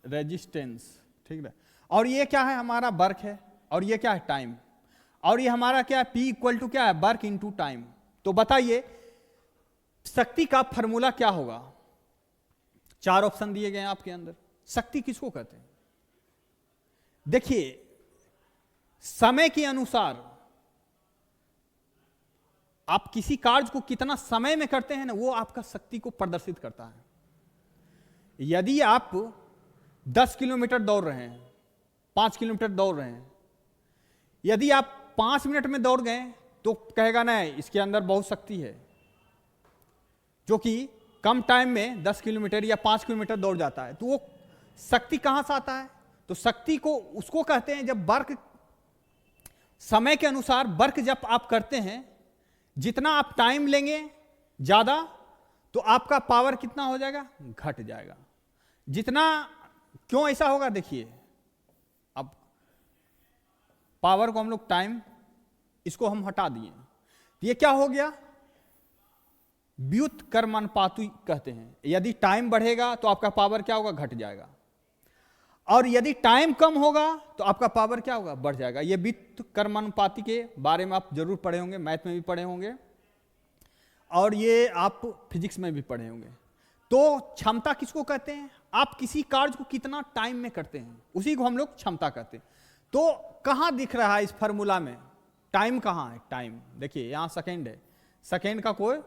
रेजिस्टेंस, ठीक है। और ये क्या है? हमारा वर्क है। और ये क्या है? टाइम। और ये हमारा क्या है? P इक्वल टू क्या है? Work into time. तो बताइए शक्ति का फॉर्मूला क्या होगा? चार ऑप्शन दिए गए हैं आपके अंदर। शक्ति किसको कहते हैं? देखिए समय के अनुसार आप किसी कार्य को कितना समय में करते हैं ना, वो आपका शक्ति को प्रदर्शित करता है। यदि आप 10 किलोमीटर दौड़ रहे हैं, 5 किलोमीटर दौड़ रहे हैं, यदि आप 5 मिनट में दौड़ गए तो कहेगा नहीं इसके अंदर बहुत शक्ति है, जो कि कम टाइम में 10 किलोमीटर या 5 किलोमीटर दौड़ जाता है। तो वो शक्ति कहां से आता है? तो शक्ति को उसको कहते हैं जब वर्क, समय के अनुसार वर्क जब आप करते हैं, जितना आप टाइम लेंगे ज्यादा, तो आपका पावर कितना हो जाएगा, घट जाएगा। जितना, क्यों ऐसा होगा देखिए, अब पावर को हम लोग टाइम, इसको हम हटा दिए, ये क्या हो गया, व्युत्क्रमानुपाती कहते हैं। यदि टाइम बढ़ेगा तो आपका पावर क्या होगा, घट जाएगा, और यदि टाइम कम होगा तो आपका पावर क्या होगा, बढ़ जाएगा। ये व्युत्क्रमानुपाती के बारे में आप जरूर पढ़े होंगे, मैथ में भी पढ़े होंगे, और ये आप फिजिक्स में भी पढ़े होंगे। तो क्षमता किसको कहते हैं, आप किसी कार्य को कितना टाइम में करते हैं, उसी को हम लोग क्षमता कहते हैं। तो कहां दिख रहा है इस फॉर्मूला में, टाइम कहां है, टाइम देखिए यहां सेकेंड है, सेकेंड का कोई,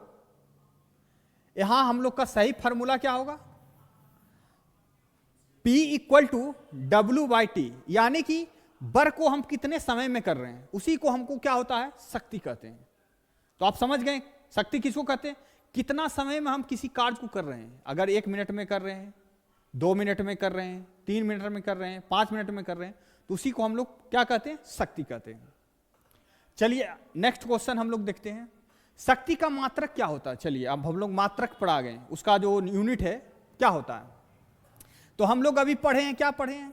यहां हम लोग का सही फॉर्मूला क्या होगा, P इक्वल टू W/T, यानी कि वर्क को हम कितने समय में कर रहे हैं, उसी को हमको क्या होता है, शक्ति कहते हैं। तो आप समझ गए शक्ति किसको कहते हैं, कितना समय में हम किसी कार्य को कर रहे हैं। अगर 1 मिनट में कर रहे हैं, 2 मिनट में कर रहे हैं, 3 मिनट में कर रहे हैं, 5 मिनट में कर रहे हैं, तो उसी को हम लोग क्या कहते हैं, शक्ति कहते हैं। चलिए नेक्स्ट क्वेश्चन हम लोग देखते हैं, शक्ति का मात्रक क्या होता है। चलिए अब हम लोग मात्रक पढ़ा गए, उसका जो यूनिट है क्या होता है। तो हम लोग अभी पढ़े हैं, क्या पढ़े हैं,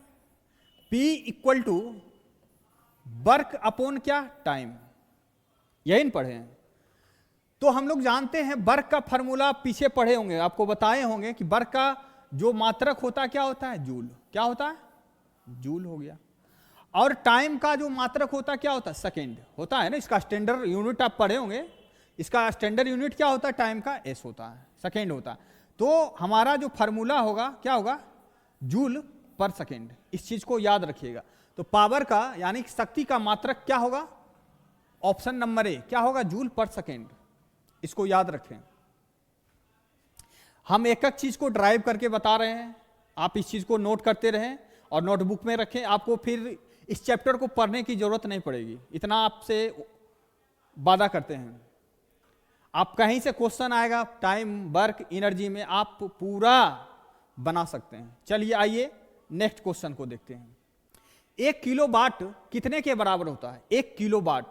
P equal to work upon क्या, टाइम, यही पढ़े हैं। तो हम लोग जानते हैं वर्क का फॉर्मूला, पीछे पढ़े होंगे, आपको बताए होंगे कि वर्क का जो मात्रक होता है क्या होता है, जूल, क्या होता है, जूल हो गया। और टाइम का जो मात्रक होता है क्या होता है, सेकेंड होता है ना, इसका स्टैंडर्ड यूनिट आप पढ़े होंगे, इसका स्टैंडर्ड यूनिट क्या होता है, टाइम का एस होता है, सेकेंड होता है। तो हमारा जो फार्मूला होगा क्या होगा, जूल पर सेकेंड, इस चीज को याद रखिएगा। तो पावर का यानी शक्ति का मात्रक क्या होगा, ऑप्शन नंबर ए क्या होगा, जूल पर सेकेंड, इसको याद रखें। हम एक एक चीज को ड्राइव करके बता रहे हैं, आप इस चीज को नोट करते रहें और नोटबुक में रखें, आपको फिर इस चैप्टर को पढ़ने की जरूरत नहीं पड़ेगी, इतना आपसे वादा करते हैं। आप कहीं से क्वेश्चन आएगा टाइम, वर्क, एनर्जी में आप पूरा बना सकते हैं। चलिए आइए नेक्स्ट क्वेश्चन को देखते हैं। 1 किलो वाट कितने के बराबर होता है, 1 किलो वाट,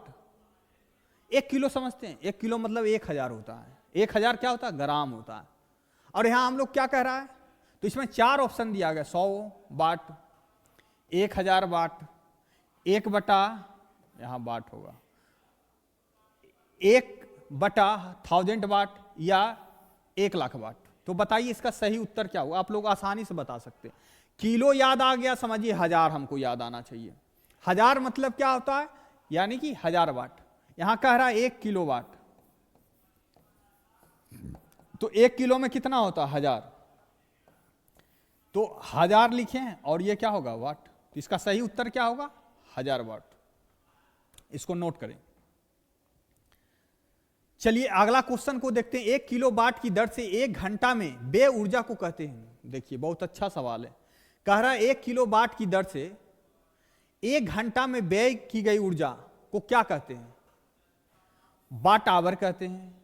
1 किलो समझते हैं, 1 किलो मतलब 1000 होता है, 1000 क्या होता है, ग्राम होता है। और यहां हम लोग क्या कह रहा है, तो इसमें 4 ऑप्शन दिया गया, 100 वाट, 1000 वाट, 1 बटा, यहां वाट होगा, 1/1000 वाट या 1,00,000 वाट। तो बताइए इसका सही उत्तर क्या होगा, आप लोग आसानी से बता सकते हैं। किलो याद आ गया, समझिए 1000 हमको याद आना चाहिए, 1000 मतलब क्या होता है, यानी कि 1000 वाट। यहां कह रहा है 1 किलो वाट, तो 1 किलो में कितना होता है, 1000, तो 1000 लिखें और ये क्या होगा, वाट। तो इसका सही उत्तर क्या होगा, 1000 वाट, इसको नोट करें। चलिए अगला क्वेश्चन को देखते हैं। 1 किलो वाट की दर से 1 घंटा में व्यय ऊर्जा को कहते हैं। देखिए बहुत अच्छा सवाल है, कह रहा है 1 किलो वाट की दर से 1 घंटा में व्यय की गई ऊर्जा को क्या कहते हैं, वाट आवर कहते हैं,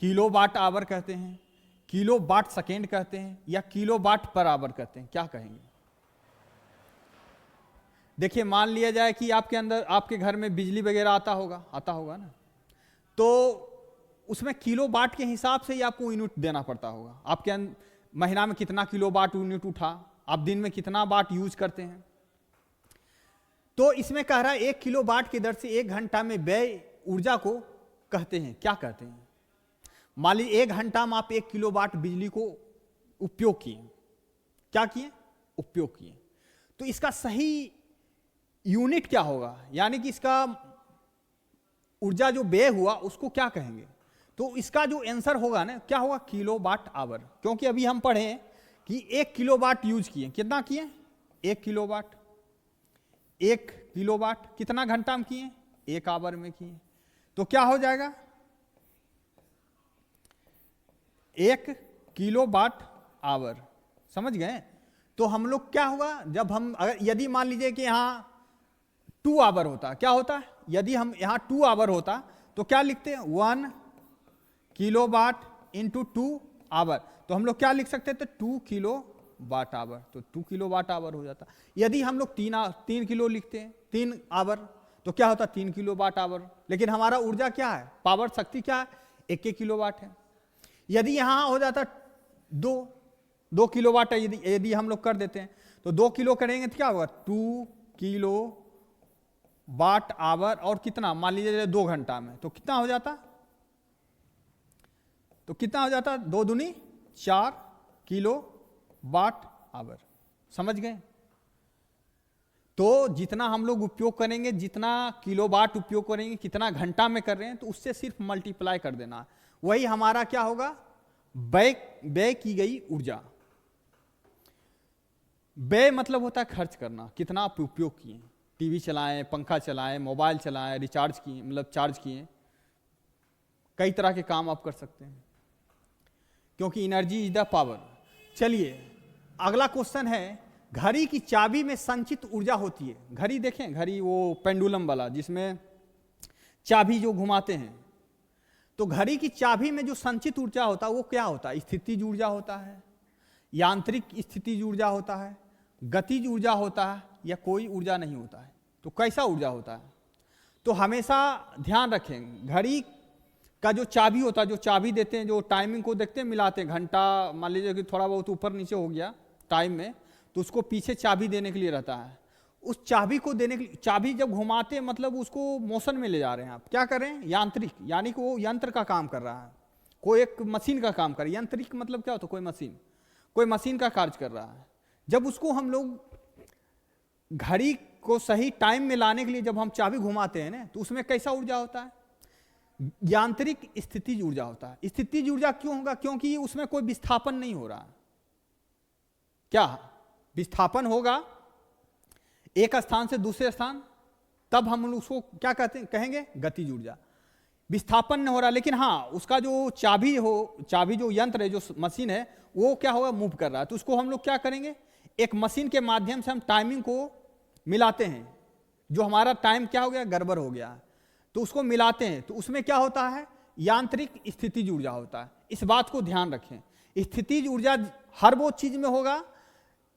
किलो वाट आवर कहते हैं, किलो वाट सेकेंड कहते हैं, या किलो वाट पर आवर कहते हैं, क्या कहेंगे। देखिए मान लिया जाए कि आपके अंदर, आपके घर में बिजली वगैरह आता होगा ना, तो उसमें किलो वाट के हिसाब से ही आपको यूनिट देना पड़ता होगा। आपके महीना में कितना किलो वाट यूनिट उठा, आप दिन में कितना वाट यूज करते हैं। तो इसमें कह रहा है 1 किलो वाट की दर से 1 घंटा में व्यय ऊर्जा को कहते हैं, क्या कहते हैं। मान लीजिए 1 घंटा में आप 1 किलो वाट बिजली को उपयोग किए, क्या किए, उपयोग किए, तो इसका सही यूनिट क्या होगा, यानी कि इसका ऊर्जा जो व्यय हुआ उसको क्या कहेंगे। तो इसका जो आंसर होगा ना, क्या होगा, किलो वाट आवर, क्योंकि अभी हम पढ़े कि 1 किलो वाट यूज किए, कितना किए, 1 किलो वाट, 1 किलो वाट कितना घंटा में किए, 1 आवर में किए, तो क्या हो जाएगा, 1 किलो वाट आवर, समझ गए। तो हम लोग क्या होगा, जब हम अगर यदि मान लीजिए कि यहां 2 आवर होता, क्या होता है, यदि हम यहां 2 आवर होता तो क्या लिखते हैं, 1 किलो वाट इंटू 2 आवर, तो हम लोग क्या लिख सकते थे, 2 किलो वाट आवर, तो 2 किलो वाट आवर हो जाता। यदि हम लोग 3 किलो लिखते हैं, 3 आवर, तो क्या होता, 3 किलो वाट आवर। लेकिन हमारा ऊर्जा क्या है, पावर शक्ति क्या है, 1 किलो वाट है। यदि यहां हो जाता 2 किलोवाट, यदि हम लोग कर देते हैं तो 2 किलो करेंगे तो क्या होगा 2 किलो वाट आवर, और कितना मान लीजिए 2 घंटा में, तो कितना हो जाता, तो कितना हो जाता 2 दूनी 4 किलो वाट आवर। समझ गए? तो जितना हम लोग उपयोग करेंगे, जितना किलोवाट उपयोग करेंगे, कितना घंटा में कर रहे हैं, तो उससे सिर्फ मल्टीप्लाई कर देना, वही हमारा क्या होगा व्यय की गई ऊर्जा। व्यय मतलब होता है खर्च करना, कितना आप उपयोग किए, टीवी चलाएं, पंखा चलाएं, मोबाइल चलाएं, रिचार्ज किए, मतलब चार्ज किए, कई तरह के काम आप कर सकते हैं, क्योंकि एनर्जी इज द पावर। चलिए अगला क्वेश्चन है, घड़ी की चाबी में संचित ऊर्जा होती है। घड़ी देखें, घड़ी वो पेंडुलम वाला जिसमें चाबी जो घुमाते हैं, तो घड़ी की चाबी में जो संचित ऊर्जा होता है वो क्या होता है, स्थितिज ऊर्जा होता है, यांत्रिक स्थितिज ऊर्जा होता है, गतिज ऊर्जा होता है, या कोई ऊर्जा नहीं होता है। तो कैसा ऊर्जा होता है, तो हमेशा ध्यान रखें, घड़ी का जो चाबी होता है, जो चाबी देते हैं, जो टाइमिंग को देखते हैं, मिलाते हैं, घंटा मान लीजिए कि थोड़ा बहुत ऊपर नीचे हो गया टाइम में, तो उसको पीछे चाबी देने के लिए रहता है। उस चाबी को देने के लिए, चाबी जब घुमाते हैं मतलब उसको मोशन में ले जा रहे हैं, आप क्या कर रहे हैं, यांत्रिक, यानी कि वो यंत्र का काम कर रहा है, कोई एक मशीन का काम कर रहा है। यांत्रिक मतलब क्या होता है, कोई मशीन का कार्य कर रहा है। जब उसको हम लोग घड़ी को सही टाइम में लाने के लिए जब हम चाबी घुमाते हैं ना, तो उसमें कैसा ऊर्जा होता है, यांत्रिक स्थितिज ऊर्जा होता है। स्थितिज ऊर्जा क्यों होगा, क्योंकि उसमें कोई विस्थापन नहीं हो रहा। क्या विस्थापन होगा एक स्थान से दूसरे स्थान, तब हम उसको क्या कहते हैं, कहेंगे गतिज ऊर्जा। विस्थापन नहीं हो रहा, लेकिन हाँ उसका जो चाबी जो यंत्र है, जो मशीन है, वो क्या होगा, मूव कर रहा है। तो उसको हम लोग क्या करेंगे, एक मशीन के माध्यम से हम टाइमिंग को मिलाते हैं, जो हमारा टाइम क्या हो गया, गड़बड़ हो गया, तो उसको मिलाते हैं, तो उसमें क्या होता है, यांत्रिक स्थितिज ऊर्जा होता है। इस बात को ध्यान रखें, स्थितिज ऊर्जा हर वो चीज में होगा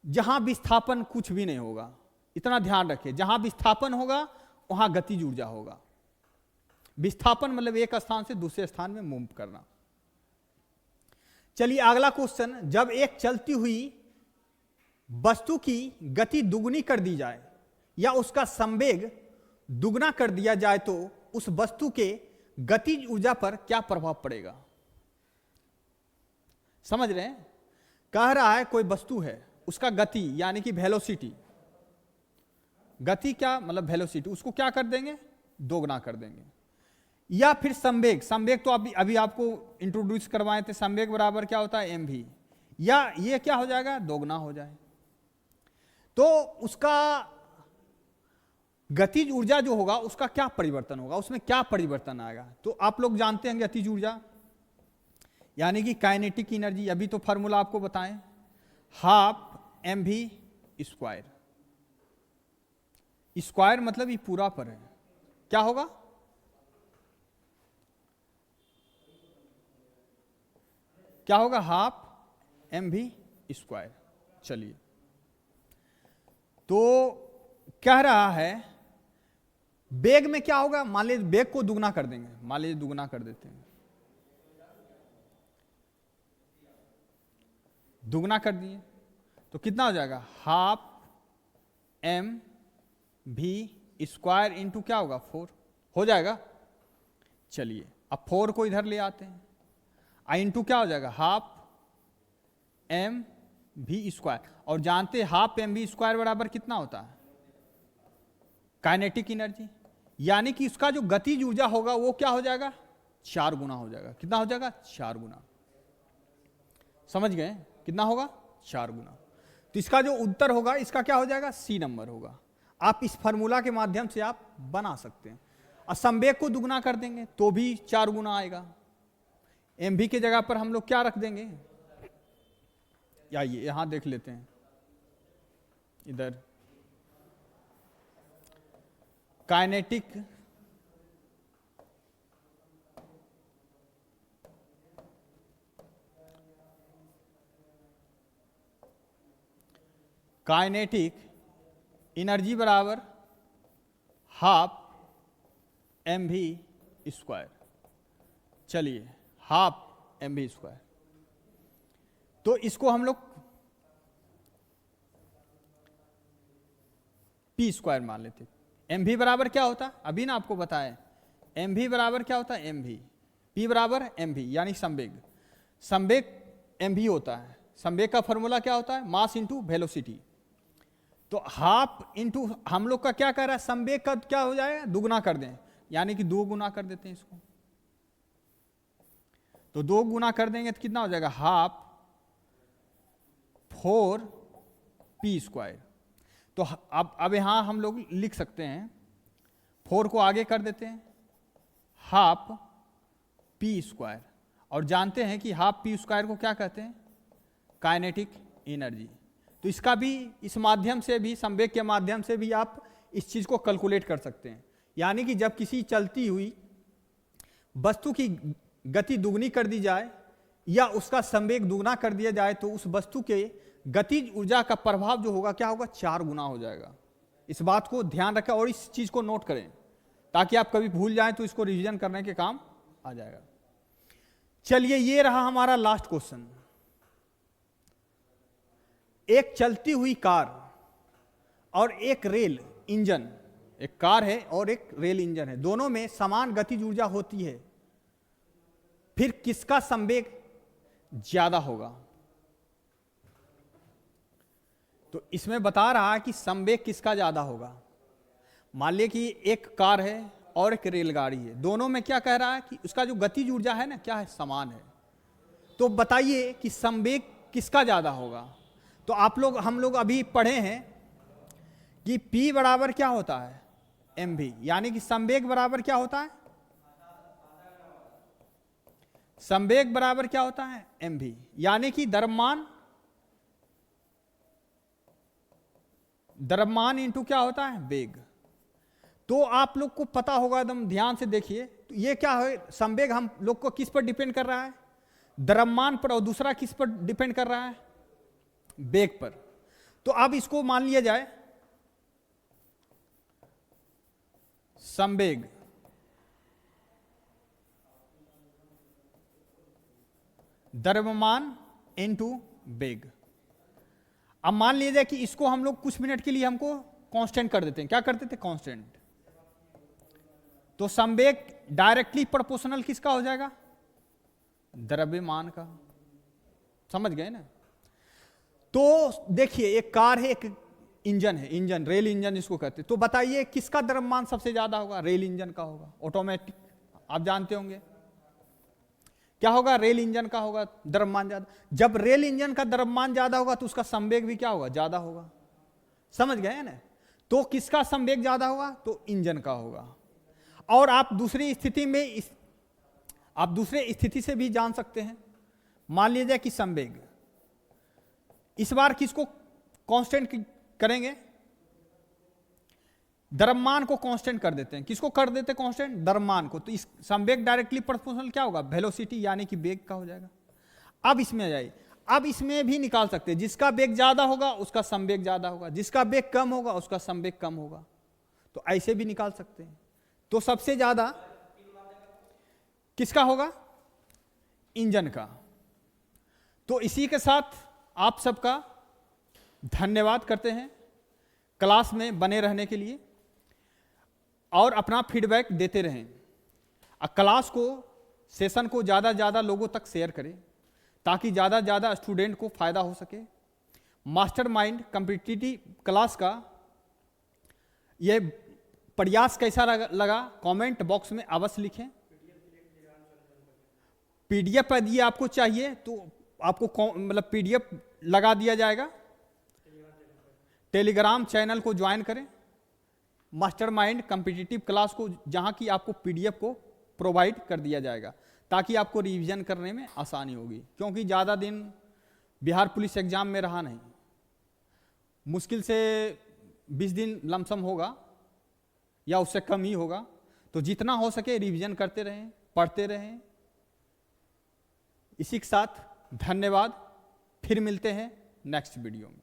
जहां विस्थापन कुछ भी नहीं होगा, इतना ध्यान रखें। जहां विस्थापन होगा वहां गतिज ऊर्जा होगा। विस्थापन मतलब एक स्थान से दूसरे स्थान में मूव करना। चलिए अगला क्वेश्चन, जब एक चलती हुई वस्तु की गति दुगुनी कर दी जाए या उसका संवेग दुगना कर दिया जाए, तो उस वस्तु के गतिज ऊर्जा पर क्या प्रभाव पड़ेगा। समझ रहे हैं, कह रहा है कोई वस्तु है, उसका गति यानी कि वेलोसिटी, गति क्या मतलब वेलोसिटी, उसको क्या कर देंगे, दोगुना कर देंगे। या फिर संवेग, संवेग तो अभी आपको इंट्रोड्यूस करवाए थे, संवेग बराबर क्या होता है mv, या ये क्या हो जाएगा, दोगुना हो जाए, तो उसका गतिज ऊर्जा जो होगा उसका क्या परिवर्तन होगा, उसमें क्या परिवर्तन आएगा। तो आप लोग जानते हैं गतिज ऊर्जा यानी कि काइनेटिक एनर्जी, अभी तो फार्मूला आपको बताएं, हाफ mv स्क्वायर, स्क्वायर मतलब ये पूरा पर है, क्या होगा, क्या होगा, हाफ mv स्क्वायर। चलिए तो कह रहा है वेग में क्या होगा, मान लीजिए वेग को दुगना कर देंगे, मान लीजिए दुगना कर देते हैं, दुगना कर दिए तो कितना हो जाएगा, हाफ mv स्क्वायर इंटू क्या होगा 4 हो जाएगा। चलिए अब 4 को इधर ले आते हैं, इंटू क्या हो जाएगा, हाफ mv स्क्वायर, और जानते हैं हाफ mv स्क्वायर बराबर कितना होता है, काइनेटिक एनर्जी, यानी कि इसका जो गतिज ऊर्जा होगा वो क्या हो जाएगा, 4 गुना हो जाएगा। कितना हो जाएगा, 4 गुना। समझ गए, कितना होगा, 4 गुना। तो इसका जो उत्तर होगा इसका क्या हो जाएगा, सी नंबर होगा। आप इस फार्मूला के माध्यम से आप बना सकते हैं, और संवेग को दुगना कर देंगे तो भी 4 गुना आएगा। mv की जगह पर हम लोग क्या रख देंगे, आइए यहां देख लेते हैं, इधर काइनेटिक एनर्जी बराबर हाफ mv स्क्वायर। चलिए हाफ mv²। तो इसको हम लोग p² मान लेते। mv बराबर क्या होता है, अभी ना आपको बताया, mv बराबर क्या होता है, mv, p बराबर mv यानी संवेग। संवेग mv होता है। संवेग का फॉर्मूला क्या होता है, मास इंटू वेलोसिटी। तो हाफ इंटू हम लोग का क्या कर रहा है, संवेग का क्या हो जाएगा, दुगुना कर दें, यानी कि 2 गुना कर देते हैं इसको। तो 2 गुना कर देंगे तो कितना हो जाएगा, हाफ 4p²। तो अब यहां हम लोग लिख सकते हैं, 4 को आगे कर देते हैं, हाफ p²। और जानते हैं कि हाफ p² को क्या कहते हैं, काइनेटिक एनर्जी। तो इसका भी, इस माध्यम से भी, संवेग के माध्यम से भी आप इस चीज को कैलकुलेट कर सकते हैं। यानी कि जब किसी चलती हुई वस्तु की गति दुगनी कर दी जाए या उसका संवेग दुगना कर दिया जाए तो उस वस्तु के गतिज ऊर्जा का प्रभाव जो होगा क्या होगा, 4 गुना हो जाएगा। इस बात को ध्यान रखें और इस चीज को नोट करें ताकि आप कभी भूल जाएं तो इसको रिवीजन करने के काम आ जाएगा। चलिए, ये रहा हमारा लास्ट क्वेश्चन। एक चलती हुई कार और एक रेल इंजन, एक कार है और एक रेल इंजन है, दोनों में समान गतिज ऊर्जा होती है, फिर किसका संवेग ज्यादा होगा। तो इसमें बता रहा है कि संवेग किसका ज्यादा होगा। मान लिया कि एक कार है और एक रेलगाड़ी है, दोनों में क्या कह रहा है कि उसका जो गतिज ऊर्जा है ना, क्या है, समान है। तो बताइए कि संवेग किसका ज्यादा होगा। तो हम लोग अभी पढ़े हैं कि P बराबर क्या होता है, mv, यानी कि संवेग बराबर क्या होता है, संवेग बराबर क्या होता है, mv, यानी कि द्रव्यमान इंटू क्या होता है, वेग। तो आप लोग को पता होगा, एकदम ध्यान से देखिए, तो ये क्या है, संवेग हम लोग को किस पर डिपेंड कर रहा है, द्रव्यमान पर, और दूसरा किस पर डिपेंड कर रहा है, वेग पर। तो अब इसको मान लिया जाए संवेग द्रव्यमान इनटू वेग। अब मान लीजिए कि इसको हम लोग कुछ मिनट के लिए हमको कांस्टेंट कर देते हैं। क्या करते थे, कांस्टेंट। तो संवेग डायरेक्टली प्रोपोर्शनल किसका हो जाएगा, द्रव्यमान का। समझ गए ना। तो देखिए, एक कार है, एक इंजन है, इंजन, रेल इंजन जिसको कहते हैं। तो बताइए किसका द्रव्यमान सबसे ज्यादा होगा, रेल इंजन का होगा, ऑटोमेटिक, आप जानते होंगे क्या होगा, रेल इंजन का होगा द्रव्यमान ज्यादा। जब रेल इंजन का द्रव्यमान ज्यादा होगा तो उसका संवेग भी क्या होगा, ज्यादा होगा। समझ गए ना। तो किसका संवेग ज्यादा होगा, तो इंजन का होगा। और आप दूसरी स्थिति में आप दूसरे स्थिति से भी जान सकते हैं। मान लीजिए कि संवेग, इस बार किसको कांस्टेंट करेंगे, द्रव्यमान को कांस्टेंट कर देते हैं। किसको कर देते हैं कांस्टेंट, द्रव्यमान को। तो इस संवेग डायरेक्टली प्रोपोर्शनल क्या होगा, वेलोसिटी, यानी कि वेग का हो जाएगा। अब इसमें आ जाइए, अब इसमें भी निकाल सकते हैं, जिसका वेग ज्यादा होगा उसका संवेग ज्यादा होगा, जिसका वेग कम होगा उसका संवेग कम होगा। तो ऐसे भी निकाल सकते हैं। तो सबसे ज्यादा किसका होगा, इंजन का। तो इसी के साथ आप सबका धन्यवाद करते हैं क्लास में बने रहने के लिए, और अपना फीडबैक देते रहें। क्लास को, सेशन को ज़्यादा से ज़्यादा लोगों तक शेयर करें ताकि ज़्यादा से ज़्यादा स्टूडेंट को फ़ायदा हो सके। मास्टरमाइंड कॉम्पिटिटिव क्लास का ये प्रयास कैसा लगा कमेंट बॉक्स में अवश्य लिखें। पीडीएफ यदि आपको चाहिए तो आपको मतलब पीडीएफ लगा दिया जाएगा। टेलीग्राम चैनल को ज्वाइन करें, मास्टरमाइंड कॉम्पिटिटिव क्लास को, जहां की आपको पीडीएफ को प्रोवाइड कर दिया जाएगा ताकि आपको रिवीजन करने में आसानी होगी। क्योंकि ज़्यादा दिन बिहार पुलिस एग्जाम में रहा नहीं, मुश्किल से 20 दिन लमसम होगा या उससे कम ही होगा। तो जितना हो सके रिवीजन करते रहें, पढ़ते रहें। इसी के साथ धन्यवाद, फिर मिलते हैं नेक्स्ट वीडियो में।